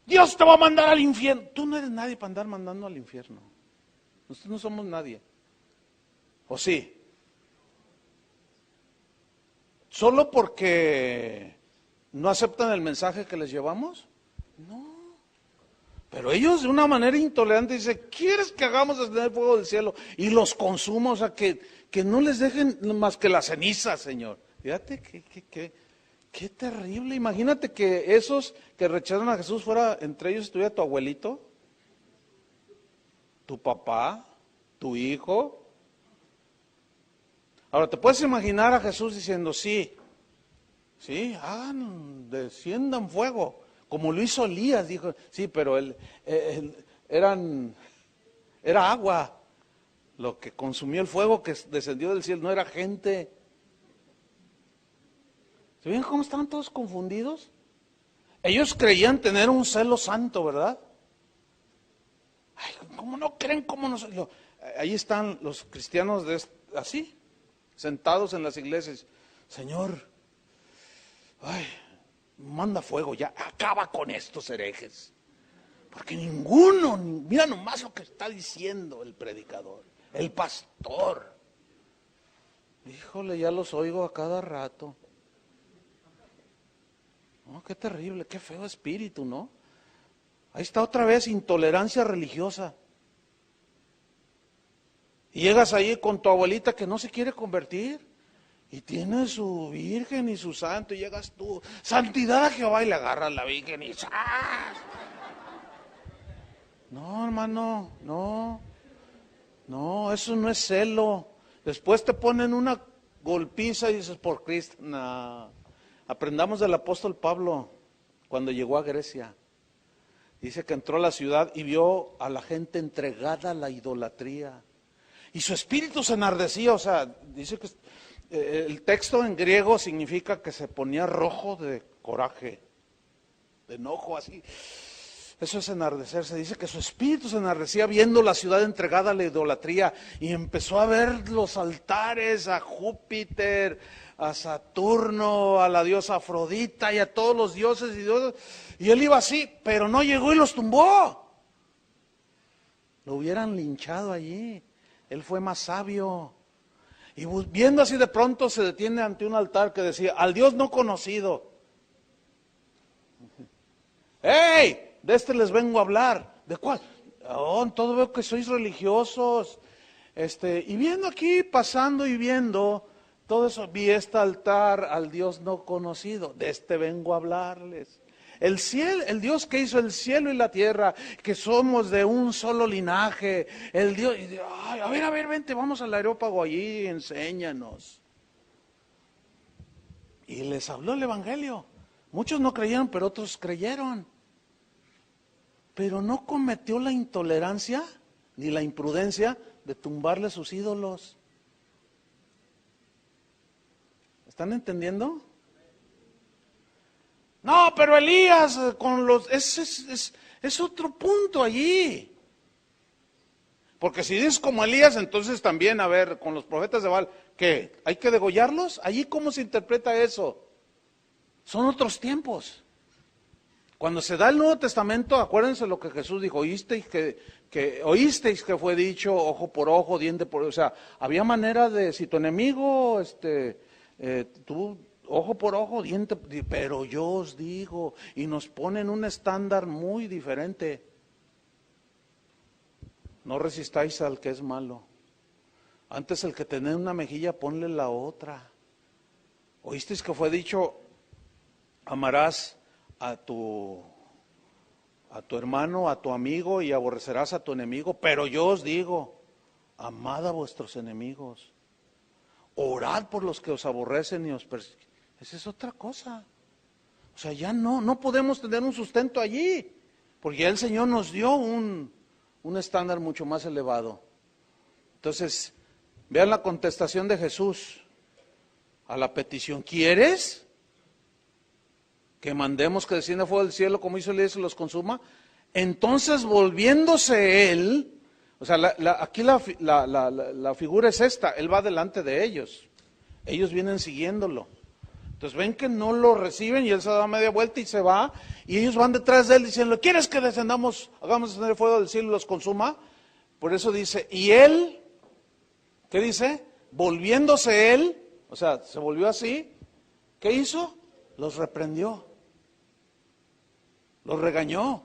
Dios te va a mandar al infierno. Tú no eres nadie para andar mandando al infierno. Nosotros no somos nadie. ¿O sí? ¿Solo porque no aceptan el mensaje que les llevamos? No. Pero ellos de una manera intolerante dicen, ¿quieres que hagamos descender fuego del cielo y los consuma? O sea, que no les dejen más que la ceniza, Señor. Fíjate qué terrible. Imagínate que esos que rechazan a Jesús fuera, entre ellos estuviera tu abuelito, tu papá, tu hijo. Ahora, ¿te puedes imaginar a Jesús diciendo, sí, desciendan fuego, como lo hizo Elías? Dijo, sí, pero era agua lo que consumió el fuego que descendió del cielo, no era gente. ¿Se ven cómo estaban todos confundidos? Ellos creían tener un celo santo, ¿verdad? Ay, ¿cómo no creen? ¿Cómo no? Ahí están los cristianos sentados en las iglesias. Señor, manda fuego ya, acaba con estos herejes. Porque ninguno, mira nomás lo que está diciendo el predicador, el pastor. Híjole, ya los oigo a cada rato. No, qué terrible, qué feo espíritu, ¿no? Ahí está otra vez, intolerancia religiosa. Y llegas ahí con tu abuelita que no se quiere convertir. Y tiene su virgen y su santo, y llegas tú, santidad a Jehová, y le agarras la virgen y ¡zas! No, hermano, no, eso no es celo. Después te ponen una golpiza y dices, por Cristo, no. Aprendamos del apóstol Pablo cuando llegó a Grecia. Dice que entró a la ciudad y vio a la gente entregada a la idolatría. Y su espíritu se enardecía, o sea, dice que el texto en griego significa que se ponía rojo de coraje, de enojo, así. Eso es enardecerse. Dice que su espíritu se enardecía viendo la ciudad entregada a la idolatría y empezó a ver los altares a Júpiter, a Saturno, a la diosa Afrodita y a todos los dioses y dioses. Y él iba así, pero no llegó y los tumbó. Lo hubieran linchado allí. Él fue más sabio. Y viendo así de pronto se detiene ante un altar que decía, al Dios no conocido. ¡Ey! De este les vengo a hablar. ¿De cuál? Oh, todo veo que sois religiosos. Y viendo aquí, pasando y viendo, todo eso, vi este altar al Dios no conocido. De este vengo a hablarles. El cielo, el Dios que hizo el cielo y la tierra, que somos de un solo linaje. El Dios, ay, a ver, vente, vamos al areópago allí, enséñanos. Y les habló el evangelio. Muchos no creyeron, pero otros creyeron. Pero no cometió la intolerancia ni la imprudencia de tumbarle sus ídolos. ¿Están entendiendo? No, pero Elías con los es otro punto allí. Porque si dices como Elías, entonces también, a ver, con los profetas de Baal, ¿qué? ¿Hay que degollarlos? ¿Allí cómo se interpreta eso? Son otros tiempos. Cuando se da el Nuevo Testamento, acuérdense lo que Jesús dijo, oísteis que fue dicho ojo por ojo, diente por, o sea, había manera de, si tu enemigo, tú, ojo por ojo, diente, pero yo os digo, y nos ponen un estándar muy diferente. No resistáis al que es malo. Antes el que tenía una mejilla, ponle la otra. Oísteis que fue dicho, amarás a tu hermano, a tu amigo y aborrecerás a tu enemigo, pero yo os digo, amad a vuestros enemigos, orad por los que os aborrecen y os persiguen. Esa es otra cosa. O sea, ya no podemos tener un sustento allí, porque ya el Señor nos dio un estándar mucho más elevado. Entonces, vean la contestación de Jesús a la petición, ¿quieres que mandemos que descienda fuego del cielo como hizo Elías y los consuma? Entonces volviéndose él, o sea, aquí la figura es esta, él va delante de ellos vienen siguiéndolo. Entonces ven que no lo reciben y él se da media vuelta y se va, y ellos van detrás de él diciendo, ¿quieres que descendamos, hagamos descender el fuego del cielo y los consuma? Por eso dice, y él, ¿qué dice? Volviéndose él, o sea, se volvió así, ¿qué hizo? Los reprendió. Los regañó,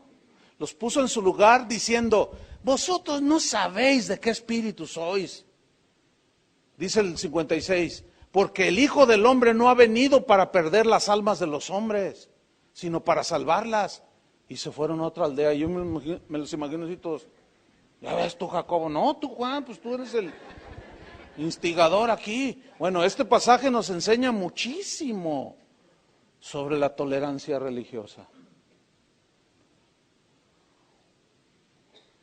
los puso en su lugar diciendo, vosotros no sabéis de qué espíritu sois. Dice el 56, porque el Hijo del Hombre no ha venido para perder las almas de los hombres, sino para salvarlas. Y se fueron a otra aldea, y yo me los imagino así todos, ya ves tú Jacobo, no, tú Juan, pues tú eres el instigador aquí. Bueno, este pasaje nos enseña muchísimo sobre la tolerancia religiosa.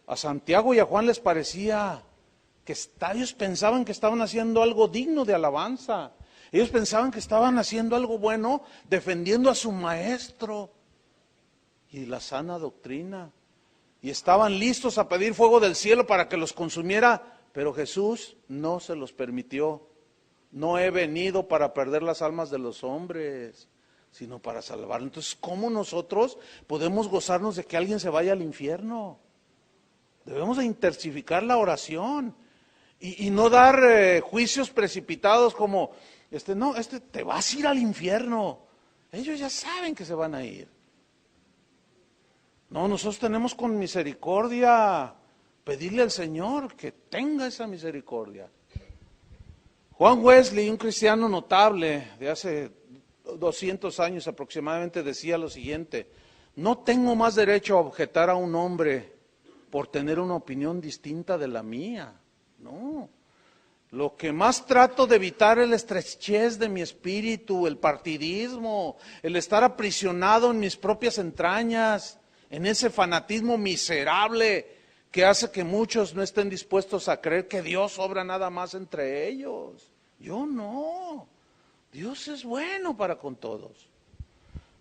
A Santiago y a Juan les parecía que ellos pensaban que estaban haciendo algo digno de alabanza. Ellos pensaban que estaban haciendo algo bueno, defendiendo a su maestro y la sana doctrina. Y estaban listos a pedir fuego del cielo para que los consumiera, pero Jesús no se los permitió. No he venido para perder las almas de los hombres, sino para salvarlo. Entonces, ¿cómo nosotros podemos gozarnos de que alguien se vaya al infierno? Debemos de intensificar la oración y no dar juicios precipitados como, no, te vas a ir al infierno. Ellos ya saben que se van a ir. No, nosotros tenemos con misericordia pedirle al Señor que tenga esa misericordia. Juan Wesley, un cristiano notable de hace 200 años aproximadamente, decía lo siguiente: no tengo más derecho a objetar a un hombre por tener una opinión distinta de la mía. No. Lo que más trato de evitar es la estrechez de mi espíritu, el partidismo, el estar aprisionado en mis propias entrañas, en ese fanatismo miserable que hace que muchos no estén dispuestos a creer que Dios obra nada más entre ellos. Yo no. Dios es bueno para con todos.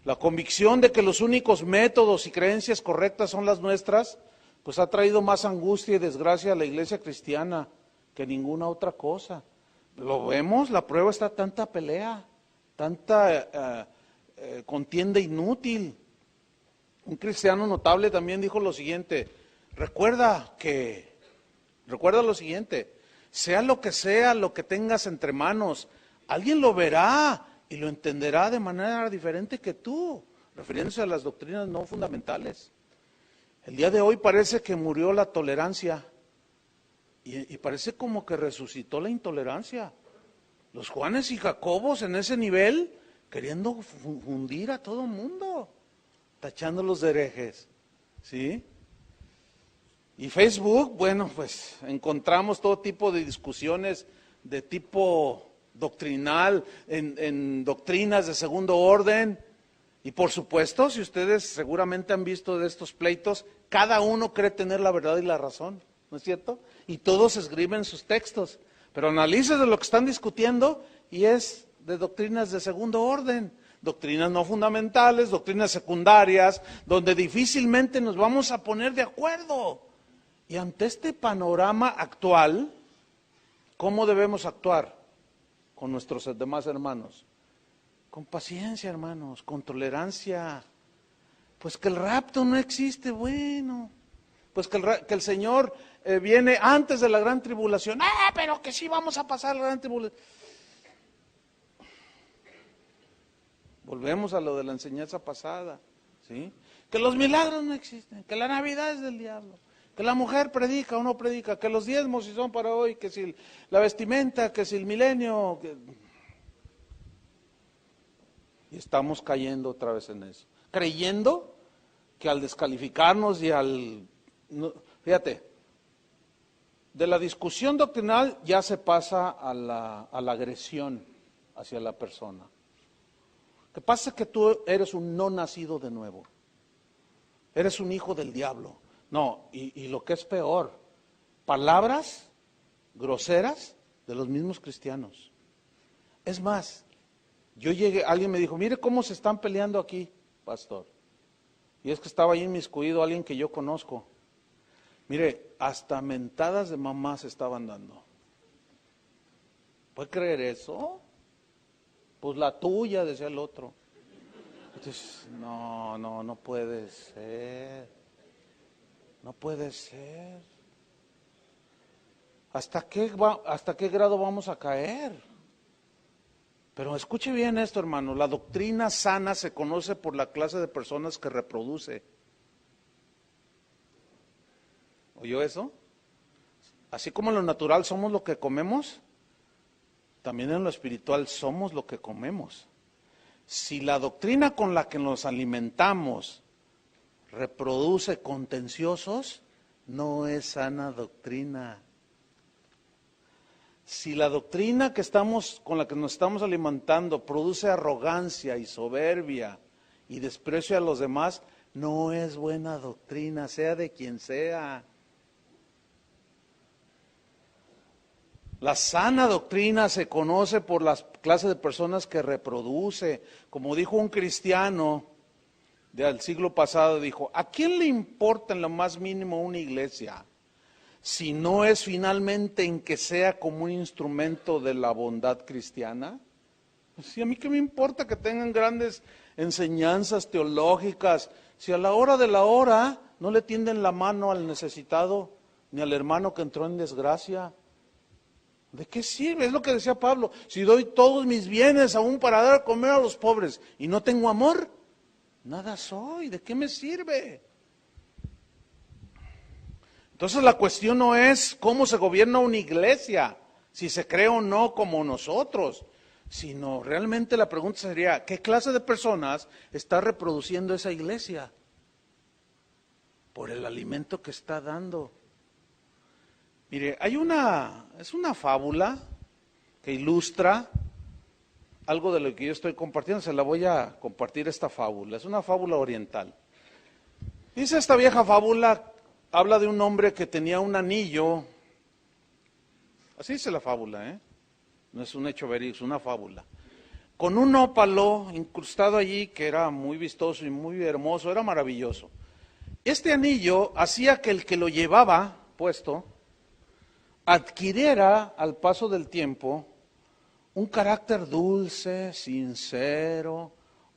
La convicción de que los únicos métodos y creencias correctas son las nuestras, pues ha traído más angustia y desgracia a la iglesia cristiana que ninguna otra cosa. Lo vemos, la prueba está tanta pelea, tanta contienda inútil. Un cristiano notable también dijo lo siguiente: recuerda lo siguiente, sea lo que tengas entre manos, alguien lo verá y lo entenderá de manera diferente que tú, refiriéndose a las doctrinas no fundamentales. El día de hoy parece que murió la tolerancia y parece como que resucitó la intolerancia. Los Juanes y Jacobos en ese nivel, queriendo fundir a todo el mundo, tachándolos de herejes, ¿sí? Y Facebook, bueno, pues encontramos todo tipo de discusiones de tipo doctrinal, en doctrinas de segundo orden. Y por supuesto, si ustedes seguramente han visto de estos pleitos, cada uno cree tener la verdad y la razón, ¿no es cierto? Y todos escriben sus textos, pero analices de lo que están discutiendo y es de doctrinas de segundo orden, doctrinas no fundamentales, doctrinas secundarias, donde difícilmente nos vamos a poner de acuerdo. Y ante este panorama actual, ¿cómo debemos actuar con nuestros demás hermanos? Con paciencia, hermanos, con tolerancia. Pues que el rapto no existe, bueno. Pues que el Señor viene antes de la gran tribulación. Pero que sí vamos a pasar la gran tribulación. Volvemos a lo de la enseñanza pasada, ¿sí? Que los milagros no existen, que la Navidad es del diablo, que la mujer predica o no predica, que los diezmos si son para hoy, que si la vestimenta, que si el milenio. Y estamos cayendo otra vez en eso, creyendo que al descalificarnos y fíjate, de la discusión doctrinal ya se pasa a la agresión hacia la persona. Lo que pasa es que tú eres un no nacido de nuevo, eres un hijo del diablo. No, y lo que es peor, palabras groseras de los mismos cristianos. Es más, alguien me dijo, mire cómo se están peleando aquí, pastor. Y es que estaba ahí inmiscuido alguien que yo conozco. Mire, hasta mentadas de mamá se estaban dando. ¿Puede creer eso? Pues la tuya, decía el otro. Entonces, no puede ser. No puede ser. ¿Hasta qué grado vamos a caer? Pero escuche bien esto, hermano, la doctrina sana se conoce por la clase de personas que reproduce. ¿Oyó eso? Así como en lo natural somos lo que comemos, también en lo espiritual somos lo que comemos. Si la doctrina con la que nos alimentamos reproduce contenciosos, no es sana doctrina. Si la doctrina con la que nos estamos alimentando produce arrogancia y soberbia y desprecio a los demás, no es buena doctrina, sea de quien sea. La sana doctrina se conoce por las clases de personas que reproduce. Como dijo un cristiano del siglo pasado, dijo, ¿a quién le importa en lo más mínimo una iglesia? Si no es finalmente en que sea como un instrumento de la bondad cristiana. Sí, a mí qué me importa que tengan grandes enseñanzas teológicas, si a la hora de la hora no le tienden la mano al necesitado, ni al hermano que entró en desgracia. ¿De qué sirve? Es lo que decía Pablo. Si doy todos mis bienes aún para dar a comer a los pobres y no tengo amor, nada soy. ¿De qué me sirve? Entonces la cuestión no es cómo se gobierna una iglesia, si se cree o no como nosotros, sino realmente la pregunta sería, ¿qué clase de personas está reproduciendo esa iglesia? Por el alimento que está dando. Mire, es una fábula que ilustra algo de lo que yo estoy compartiendo, se la voy a compartir esta fábula, es una fábula oriental. Dice esta vieja fábula, habla de un hombre que tenía un anillo, así dice la fábula, no es un hecho verídico, es una fábula, con un ópalo incrustado allí que era muy vistoso y muy hermoso, era maravilloso. Este anillo hacía que el que lo llevaba puesto adquiriera al paso del tiempo un carácter dulce, sincero,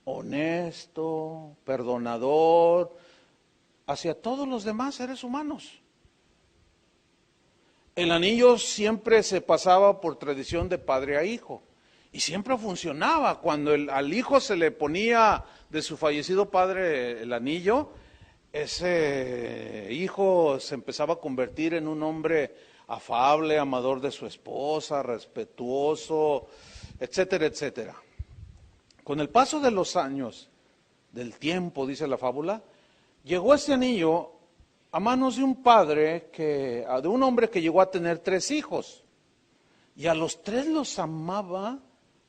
honesto, perdonador, hacia todos los demás seres humanos. El anillo siempre se pasaba por tradición de padre a hijo y siempre funcionaba. Cuando al hijo se le ponía de su fallecido padre el anillo, ese hijo se empezaba a convertir en un hombre afable, amador de su esposa, respetuoso, etcétera, etcétera. Con el paso de los años, del tiempo, dice la fábula, llegó ese anillo a manos de un padre, de un hombre que llegó a tener 3 hijos. Y a los 3 los amaba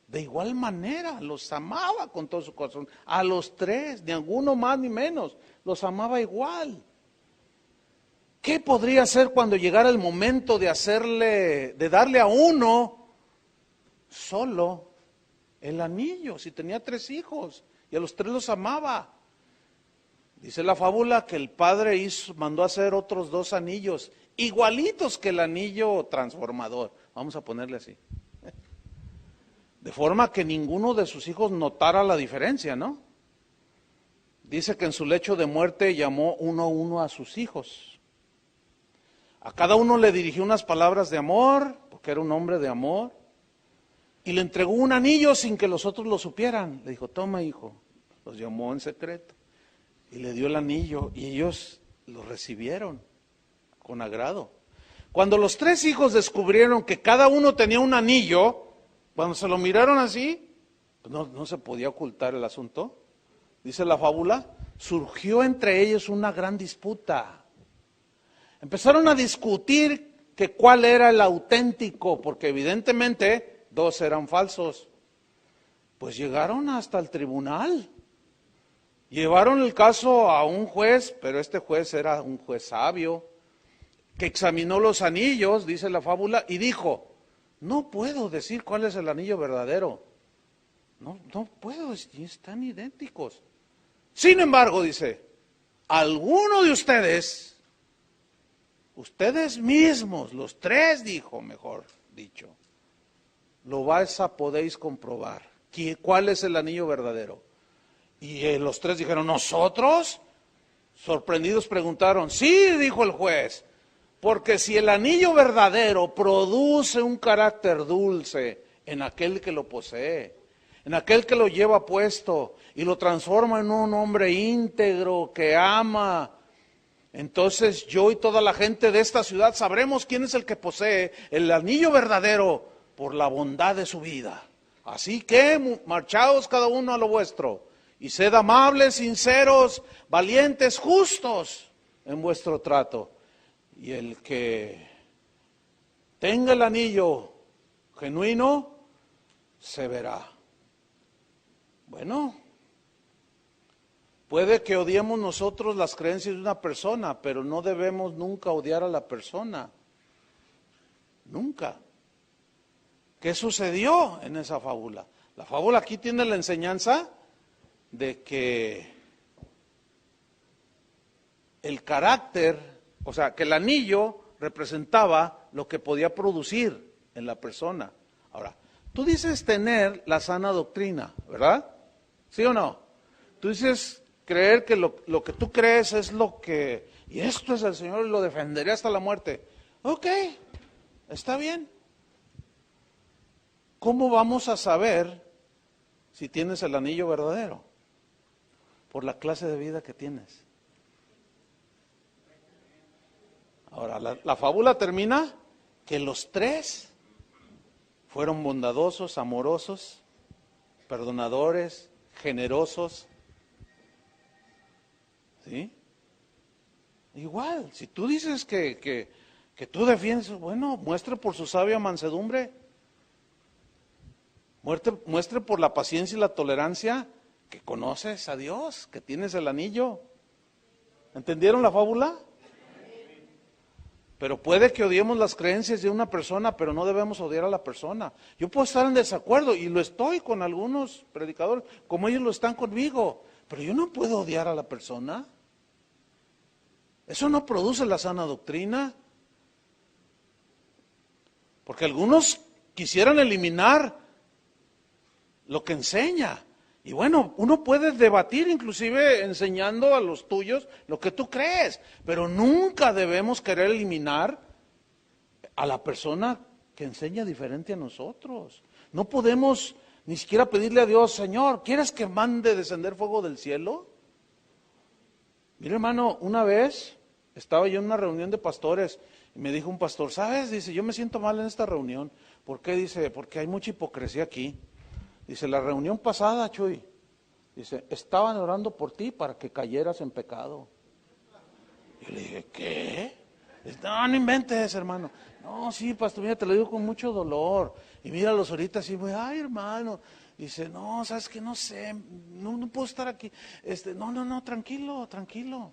de igual manera, los amaba con todo su corazón. A los 3, ni alguno más ni menos, los amaba igual. ¿Qué podría hacer cuando llegara el momento de darle a uno solo el anillo? Si tenía 3 hijos y a los 3 los amaba. Dice la fábula que el padre mandó a hacer otros 2 anillos, igualitos que el anillo transformador, vamos a ponerle así. De forma que ninguno de sus hijos notara la diferencia, ¿no? Dice que en su lecho de muerte llamó uno a uno a sus hijos. A cada uno le dirigió unas palabras de amor, porque era un hombre de amor, y le entregó un anillo sin que los otros lo supieran. Le dijo, toma hijo, los llamó en secreto, y le dio el anillo, y ellos lo recibieron con agrado. Cuando los 3 hijos descubrieron que cada uno tenía un anillo, cuando se lo miraron así, pues no se podía ocultar el asunto. Dice la fábula, surgió entre ellos una gran disputa. Empezaron a discutir que cuál era el auténtico, porque evidentemente 2 eran falsos. Pues llegaron hasta el tribunal. Llevaron el caso a un juez, pero este juez era un juez sabio, que examinó los anillos, dice la fábula, y dijo, no puedo decir cuál es el anillo verdadero. No puedo, están idénticos. Sin embargo, dice, alguno de ustedes mismos, los 3, dijo, mejor dicho, podéis comprobar. ¿Cuál es el anillo verdadero? Y los 3 dijeron, ¿nosotros? Sorprendidos preguntaron, sí, dijo el juez, porque si el anillo verdadero produce un carácter dulce en aquel que lo posee, en aquel que lo lleva puesto y lo transforma en un hombre íntegro que ama, entonces yo y toda la gente de esta ciudad sabremos quién es el que posee el anillo verdadero por la bondad de su vida. Así que marchaos cada uno a lo vuestro y sed amables, sinceros, valientes, justos en vuestro trato. Y el que tenga el anillo genuino se verá. Bueno, puede que odiemos nosotros las creencias de una persona, pero no debemos nunca odiar a la persona. Nunca. ¿Qué sucedió en esa fábula? La fábula aquí tiene la enseñanza de que el carácter, o sea, que el anillo representaba lo que podía producir en la persona. Ahora, Tú dices tener la sana doctrina, ¿verdad? ¿Sí o no? Tú dices creer que lo que tú crees es lo que, y esto es el Señor y lo defenderé hasta la muerte. Ok, está bien. ¿Cómo vamos a saber si tienes el anillo verdadero? Por la clase de vida que tienes. Ahora, la fábula termina que los tres fueron bondadosos, amorosos, perdonadores, generosos. ¿Sí? Igual, si tú dices que tú defiendes, bueno, muestre por su sabia mansedumbre, muestre por la paciencia y la tolerancia que conoces a Dios, que tienes el anillo. ¿Entendieron la fábula? Pero puede que odiemos las creencias de una persona, pero no debemos odiar a la persona. Yo puedo estar en desacuerdo, y lo estoy con algunos predicadores, como ellos lo están conmigo, pero yo no puedo odiar a la persona. Eso no produce la sana doctrina. Porque algunos quisieran eliminar lo que enseña. Y bueno, uno puede debatir inclusive enseñando a los tuyos lo que tú crees, pero nunca debemos querer eliminar a la persona que enseña diferente a nosotros. No podemos ni siquiera pedirle a Dios, Señor, ¿quieres que mande descender fuego del cielo? Mira, hermano, una vez estaba yo en una reunión de pastores y me dijo un pastor, ¿sabes? Dice, yo me siento mal en esta reunión. ¿Por qué? Dice, porque hay mucha hipocresía aquí. Dice, la reunión pasada, Chuy, dice, estaban orando por ti para que cayeras en pecado. Yo le dije, ¿qué? Dice, no, no inventes, hermano. No, sí, pastor, mira, te lo digo con mucho dolor. Y míralos ahorita así, ay, hermano. Dice, no, sabes que no sé, no puedo estar aquí. No, tranquilo, tranquilo.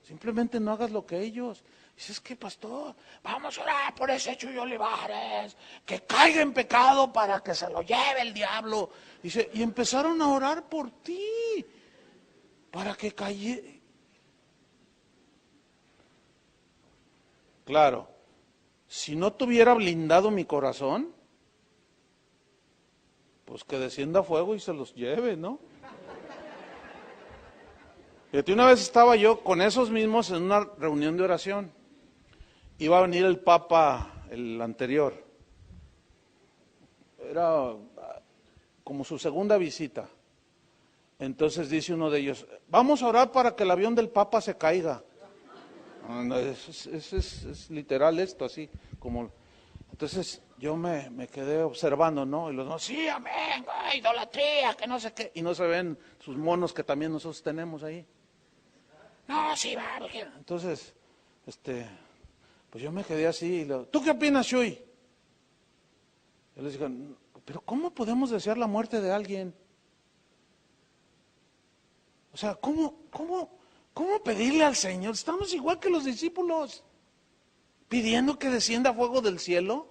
Simplemente no hagas lo que ellos. Dices, ¿qué, pastor? Vamos a orar por ese Chuy Olivares, que caiga en pecado para que se lo lleve el diablo. Dice, y empezaron a orar por ti, para que cayera. Claro, si no tuviera blindado mi corazón, pues que descienda fuego y se los lleve, ¿no? Fíjate, una vez estaba yo con esos mismos en una reunión de oración. Iba a venir el Papa, el anterior. Era como su segunda visita. Entonces dice uno de ellos, vamos a orar para que el avión del Papa se caiga. No, es literal esto, así como. Entonces yo me quedé observando, ¿no? Y los demás, sí, amén, idolatría, que no sé qué. Y no se ven sus monos que también nosotros tenemos ahí. No, sí, va. Entonces, pues yo me quedé así. ¿Tú qué opinas, Chuy? Yo les digo, pero ¿cómo podemos desear la muerte de alguien? O sea, ¿cómo pedirle al Señor? Estamos igual que los discípulos, pidiendo que descienda fuego del cielo.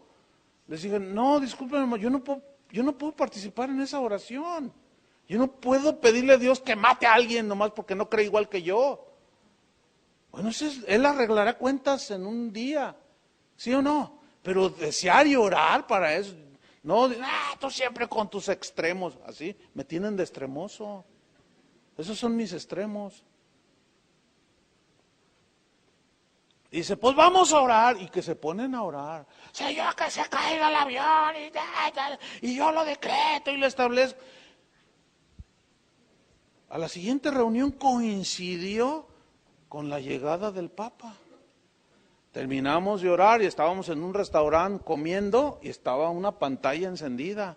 Les dije, no, discúlpenme, yo no puedo participar en esa oración. Yo no puedo pedirle a Dios que mate a alguien nomás porque no cree igual que yo. Bueno, Él arreglará cuentas en un día, ¿sí o no? Pero desear y orar para eso, no, tú siempre con tus extremos, así, me tienen de extremoso. Esos son mis extremos. Dice, pues vamos a orar, y que se ponen a orar. Señor, que se caiga el avión, y yo lo decreto y lo establezco. A la siguiente reunión coincidió con la llegada del Papa. Terminamos de orar y estábamos en un restaurante comiendo y estaba una pantalla encendida.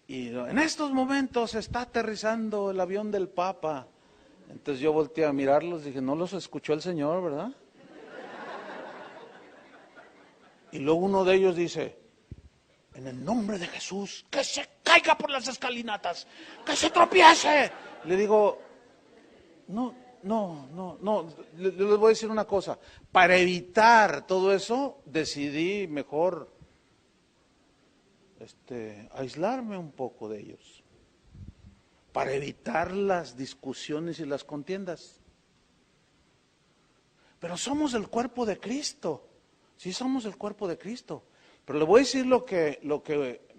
Y en estos momentos está aterrizando el avión del Papa. Entonces yo volteé a mirarlos y dije, no los escuchó el Señor, ¿verdad? Y luego uno de ellos dice, en el nombre de Jesús, que se caiga por las escalinatas, que se tropiece. Le digo, no, les voy a decir una cosa, para evitar todo eso, decidí mejor aislarme un poco de ellos, para evitar las discusiones y las contiendas. Pero somos el cuerpo de Cristo, sí somos el cuerpo de Cristo. Pero le voy a decir lo que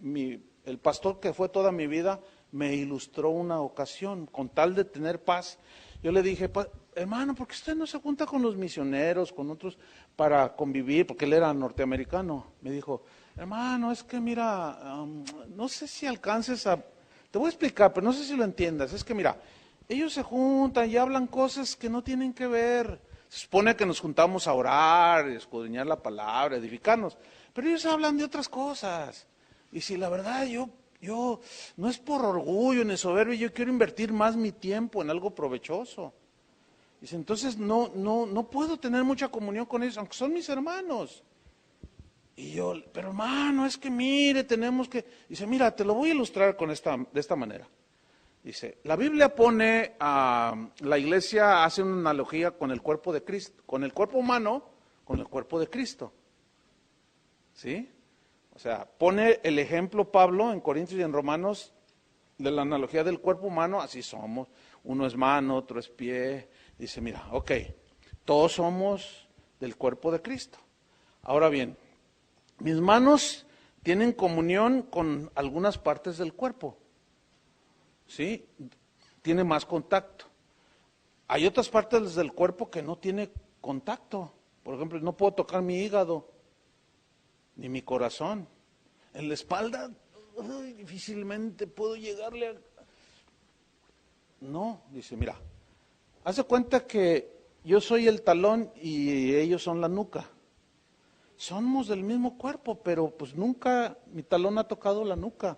mi el pastor que fue toda mi vida me ilustró una ocasión, con tal de tener paz. Yo le dije, hermano, ¿por qué usted no se junta con los misioneros, con otros, para convivir? Porque él era norteamericano. Me dijo, hermano, es que mira, no sé si alcances a... Te voy a explicar, pero no sé si lo entiendas. Es que mira, ellos se juntan y hablan cosas que no tienen que ver. Se supone que nos juntamos a orar, escudriñar la palabra, edificarnos. Pero ellos hablan de otras cosas. Y si la verdad yo no es por orgullo ni soberbia, yo quiero invertir más mi tiempo en algo provechoso. Dice, entonces no puedo tener mucha comunión con ellos, aunque son mis hermanos. Y yo, pero hermano, es que mire, tenemos que... Dice, mira, te lo voy a ilustrar de esta manera. Dice, la Biblia pone, la iglesia hace una analogía con el cuerpo de Cristo, con el cuerpo humano, con el cuerpo de Cristo. ¿Sí? O sea, pone el ejemplo Pablo en Corintios y en Romanos de la analogía del cuerpo humano, así somos. Uno es mano, otro es pie. Dice, mira, ok, todos somos del cuerpo de Cristo. Ahora bien, mis manos tienen comunión con algunas partes del cuerpo. ¿Sí? Tiene más contacto. Hay otras partes del cuerpo que no tiene contacto. Por ejemplo, no puedo tocar mi hígado, ni mi corazón. En la espalda, difícilmente puedo llegarle a... No, dice, mira, haz de cuenta que yo soy el talón y ellos son la nuca. Somos del mismo cuerpo, pero pues nunca mi talón ha tocado la nuca.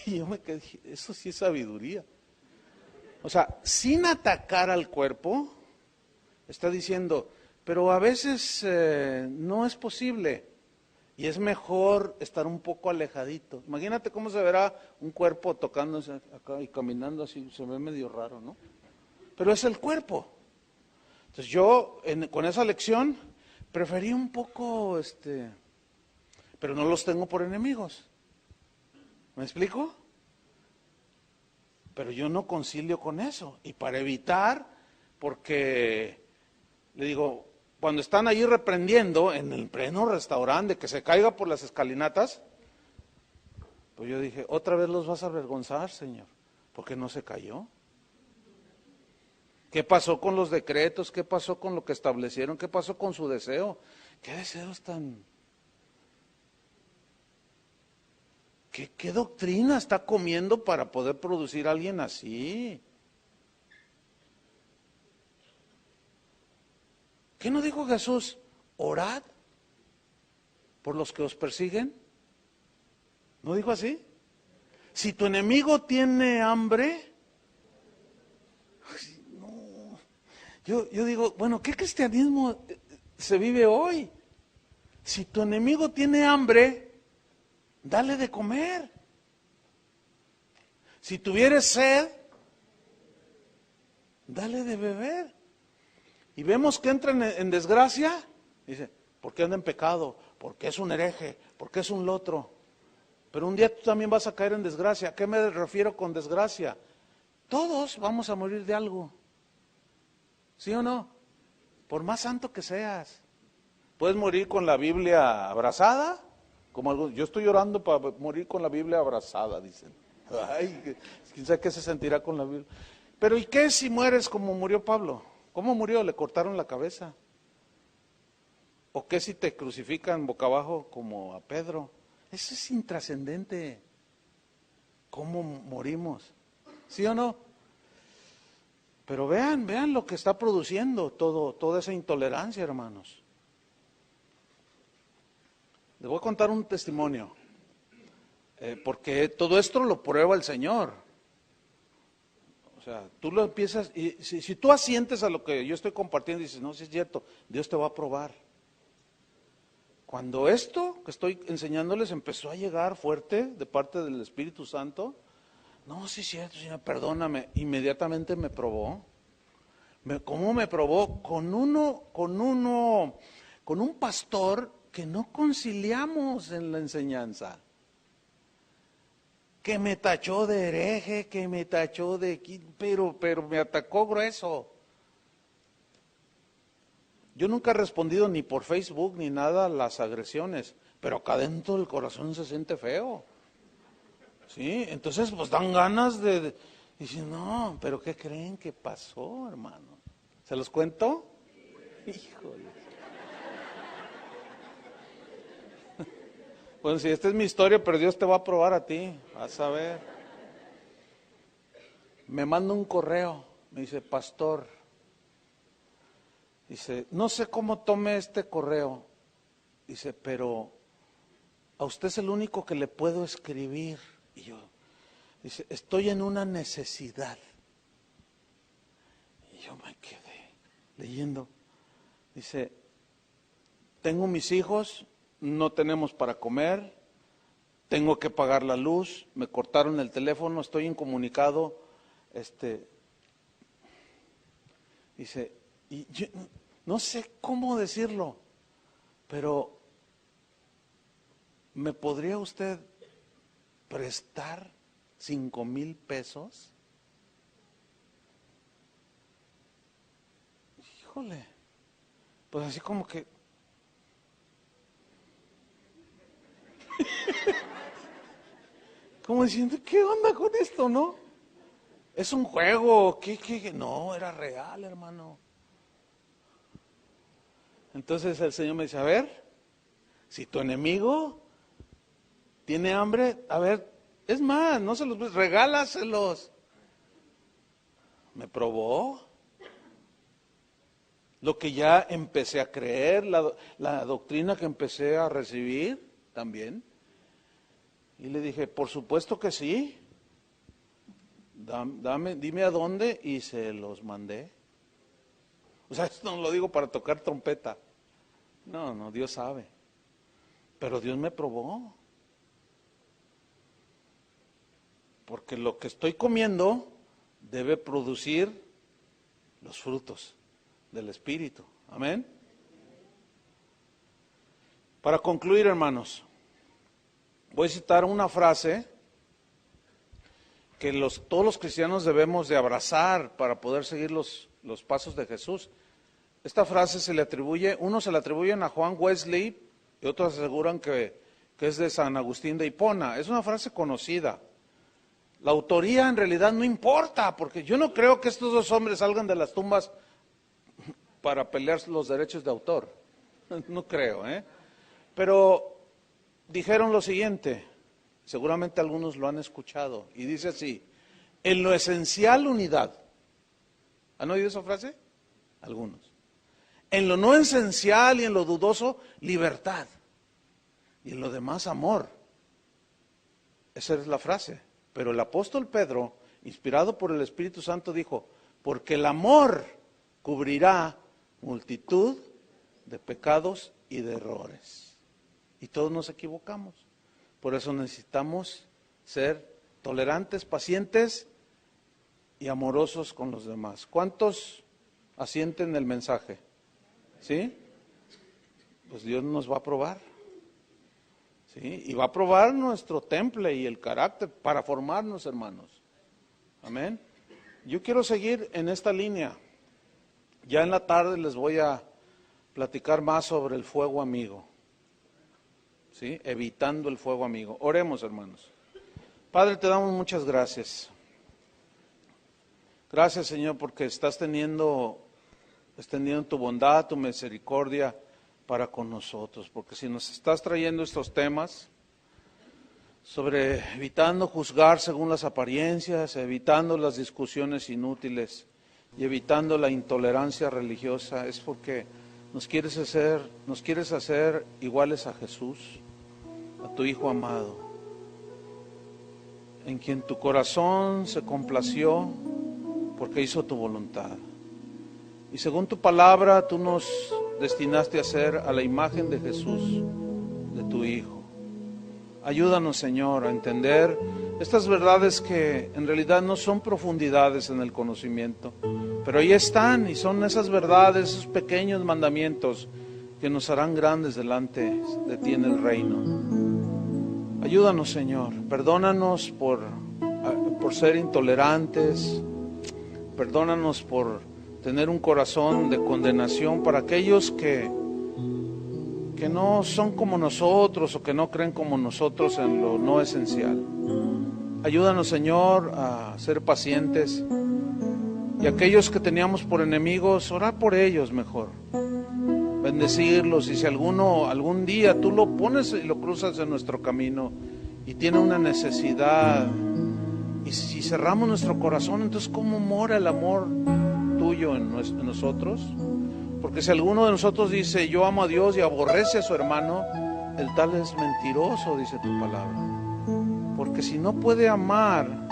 Y yo me quedé, eso sí es sabiduría. O sea, sin atacar al cuerpo, está diciendo, pero a veces no es posible y es mejor estar un poco alejadito. Imagínate cómo se verá un cuerpo tocándose acá y caminando así, se ve medio raro, ¿no? Pero es el cuerpo. Entonces yo, con esa lección, preferí un poco, pero no los tengo por enemigos. ¿Me explico? Pero yo no concilio con eso. Y para evitar, porque le digo, cuando están ahí reprendiendo en el pleno restaurante que se caiga por las escalinatas, pues yo dije, otra vez los vas a avergonzar, Señor, porque no se cayó. ¿Qué pasó con los decretos? ¿Qué pasó con lo que establecieron? ¿Qué pasó con su deseo? ¿Qué deseos tan... ¿Qué doctrina está comiendo para poder producir a alguien así? ¿Qué no dijo Jesús? Orad por los que os persiguen. ¿No dijo así? Si tu enemigo tiene hambre, no. Yo digo, bueno, ¿qué cristianismo se vive hoy? Si tu enemigo tiene hambre, dale de comer. Si tuvieres sed, dale de beber. Y vemos que entran en desgracia, dice, ¿por qué anda en pecado? ¿Por qué es un hereje? ¿Por qué es un lotro? Pero un día tú también vas a caer en desgracia. ¿A qué me refiero con desgracia? Todos vamos a morir de algo. ¿Sí o no? Por más santo que seas. Puedes morir con la Biblia abrazada, como algo, yo estoy orando para morir con la Biblia abrazada, dicen. Ay, quién sabe qué se sentirá con la Biblia. Pero ¿y qué si mueres como murió Pablo? ¿Cómo murió? Le cortaron la cabeza. ¿O qué si te crucifican boca abajo como a Pedro? Eso es intrascendente. ¿Cómo morimos? ¿Sí o no? Pero vean lo que está produciendo toda esa intolerancia, hermanos. Les voy a contar un testimonio, porque todo esto lo prueba el Señor. O sea, tú lo empiezas, y si tú asientes a lo que yo estoy compartiendo y dices, no, si es cierto, Dios te va a probar. Cuando esto que estoy enseñándoles empezó a llegar fuerte de parte del Espíritu Santo, no, sí es cierto, Señor, perdóname, inmediatamente me probó. ¿Cómo me probó? Con un pastor que no conciliamos en la enseñanza, que me tachó de hereje, que me tachó de... pero me atacó grueso. Yo nunca he respondido ni por Facebook ni nada a las agresiones, pero acá dentro del corazón se siente feo. ¿Sí? Entonces pues dan ganas de dicen, no, pero ¿qué creen que pasó, hermano? ¿Se los cuento? Híjole. Bueno, si esta es mi historia, pero Dios te va a probar a ti, vas a ver. Me manda un correo, me dice, pastor, dice, no sé cómo tome este correo, dice, pero a usted es el único que le puedo escribir. Y yo, dice, estoy en una necesidad. Y yo me quedé leyendo. Dice, tengo mis hijos, no tenemos para comer, tengo que pagar la luz, me cortaron el teléfono, estoy incomunicado. Dice, y yo no sé cómo decirlo, pero ¿me podría usted prestar 5,000 pesos? Híjole, pues así como que como diciendo, ¿qué onda con esto, no? Es un juego, ¿qué? No, era real, hermano. Entonces el Señor me dice, a ver, si tu enemigo tiene hambre, a ver, es más, no se los regálaselos. Me probó lo que ya empecé a creer, la doctrina que empecé a recibir también. Y le dije, por supuesto que sí. Dime a dónde y se los mandé. O sea, esto no lo digo para tocar trompeta. No, Dios sabe. Pero Dios me probó. Porque lo que estoy comiendo debe producir los frutos del Espíritu. Amén. Para concluir, hermanos, voy a citar una frase que todos los cristianos debemos de abrazar para poder seguir los pasos de Jesús. Esta frase unos se le atribuyen a Juan Wesley y otros aseguran que es de San Agustín de Hipona. Es una frase conocida. La autoría en realidad no importa, porque yo no creo que estos dos hombres salgan de las tumbas para pelear los derechos de autor. No creo, Pero dijeron lo siguiente, seguramente algunos lo han escuchado, y dice así, en lo esencial unidad. ¿Han oído esa frase? Algunos. En lo no esencial y en lo dudoso, libertad. Y en lo demás, amor. Esa es la frase. Pero el apóstol Pedro, inspirado por el Espíritu Santo, dijo, porque el amor cubrirá multitud de pecados y de errores. Y todos nos equivocamos. Por eso necesitamos ser tolerantes, pacientes y amorosos con los demás. ¿Cuántos asienten el mensaje? ¿Sí? Pues Dios nos va a probar. ¿Sí? Y va a probar nuestro temple y el carácter para formarnos, hermanos. Amén. Yo quiero seguir en esta línea. Ya en la tarde les voy a platicar más sobre el fuego amigo. ¿Sí? Evitando el fuego amigo. Oremos, hermanos. Padre, te damos muchas gracias. Gracias, Señor, porque estás extendiendo tu bondad, tu misericordia para con nosotros. Porque si nos estás trayendo estos temas sobre evitando juzgar según las apariencias, evitando las discusiones inútiles y evitando la intolerancia religiosa, es porque nos quieres hacer iguales a Jesús, a tu Hijo amado, en quien tu corazón se complació porque hizo tu voluntad. Y según tu palabra, tú nos destinaste a ser a la imagen de Jesús, de tu Hijo. Ayúdanos, Señor, a entender estas verdades que en realidad no son profundidades en el conocimiento, pero ahí están y son esas verdades, esos pequeños mandamientos que nos harán grandes delante de ti en el reino. Ayúdanos, Señor, perdónanos por ser intolerantes, perdónanos por tener un corazón de condenación para aquellos que no son como nosotros o que no creen como nosotros en lo no esencial. Ayúdanos, Señor, a ser pacientes, y aquellos que teníamos por enemigos, orar por ellos mejor, bendecirlos, y si algún día tú lo pones y lo cruzas en nuestro camino y tiene una necesidad, y si cerramos nuestro corazón, entonces ¿cómo mora el amor tuyo en nosotros? Porque si alguno de nosotros dice yo amo a Dios y aborrece a su hermano, el tal es mentiroso, dice tu palabra. Porque si no puede amar,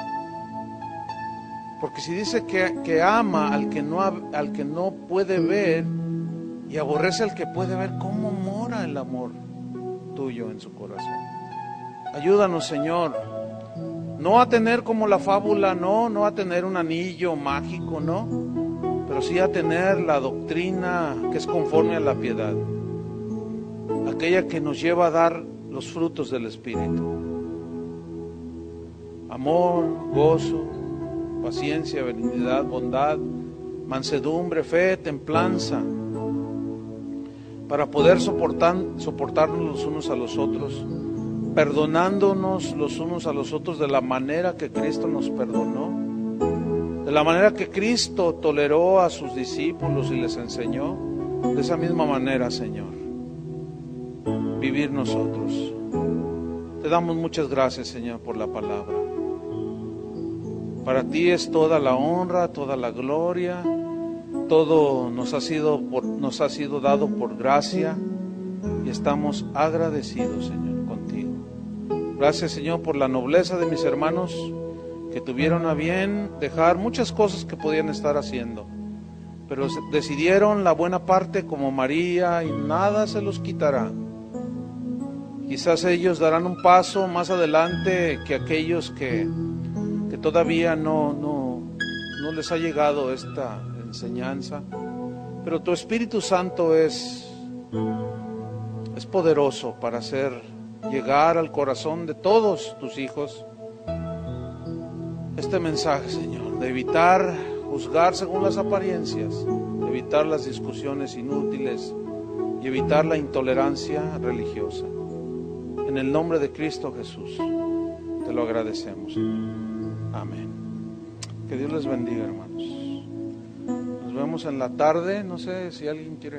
porque si dice que ama al que no puede ver y aborrece al que puede ver, ¿cómo mora el amor tuyo en su corazón? Ayúdanos, Señor, no a tener como la fábula, no a tener un anillo mágico, no, pero sí a tener la doctrina que es conforme a la piedad, aquella que nos lleva a dar los frutos del Espíritu: amor, gozo, paciencia, benignidad, bondad, mansedumbre, fe, templanza, para poder soportarnos los unos a los otros, perdonándonos los unos a los otros de la manera que Cristo nos perdonó, de la manera que Cristo toleró a sus discípulos y les enseñó. De esa misma manera, Señor, vivir nosotros. Te damos muchas gracias, Señor, por la palabra. Para ti es toda la honra, toda la gloria, todo nos ha sido dado por gracia, y estamos agradecidos, Señor, contigo. Gracias, Señor, por la nobleza de mis hermanos que tuvieron a bien dejar muchas cosas que podían estar haciendo, pero decidieron la buena parte como María, y nada se los quitará. Quizás ellos darán un paso más adelante que aquellos que todavía no les ha llegado esta enseñanza, pero tu Espíritu Santo es poderoso para hacer llegar al corazón de todos tus hijos este mensaje, Señor, de evitar juzgar según las apariencias, de evitar las discusiones inútiles y evitar la intolerancia religiosa. En el nombre de Cristo Jesús te lo agradecemos, Señor. Amén. Que Dios les bendiga, hermanos. Nos vemos en la tarde. No sé si alguien quiere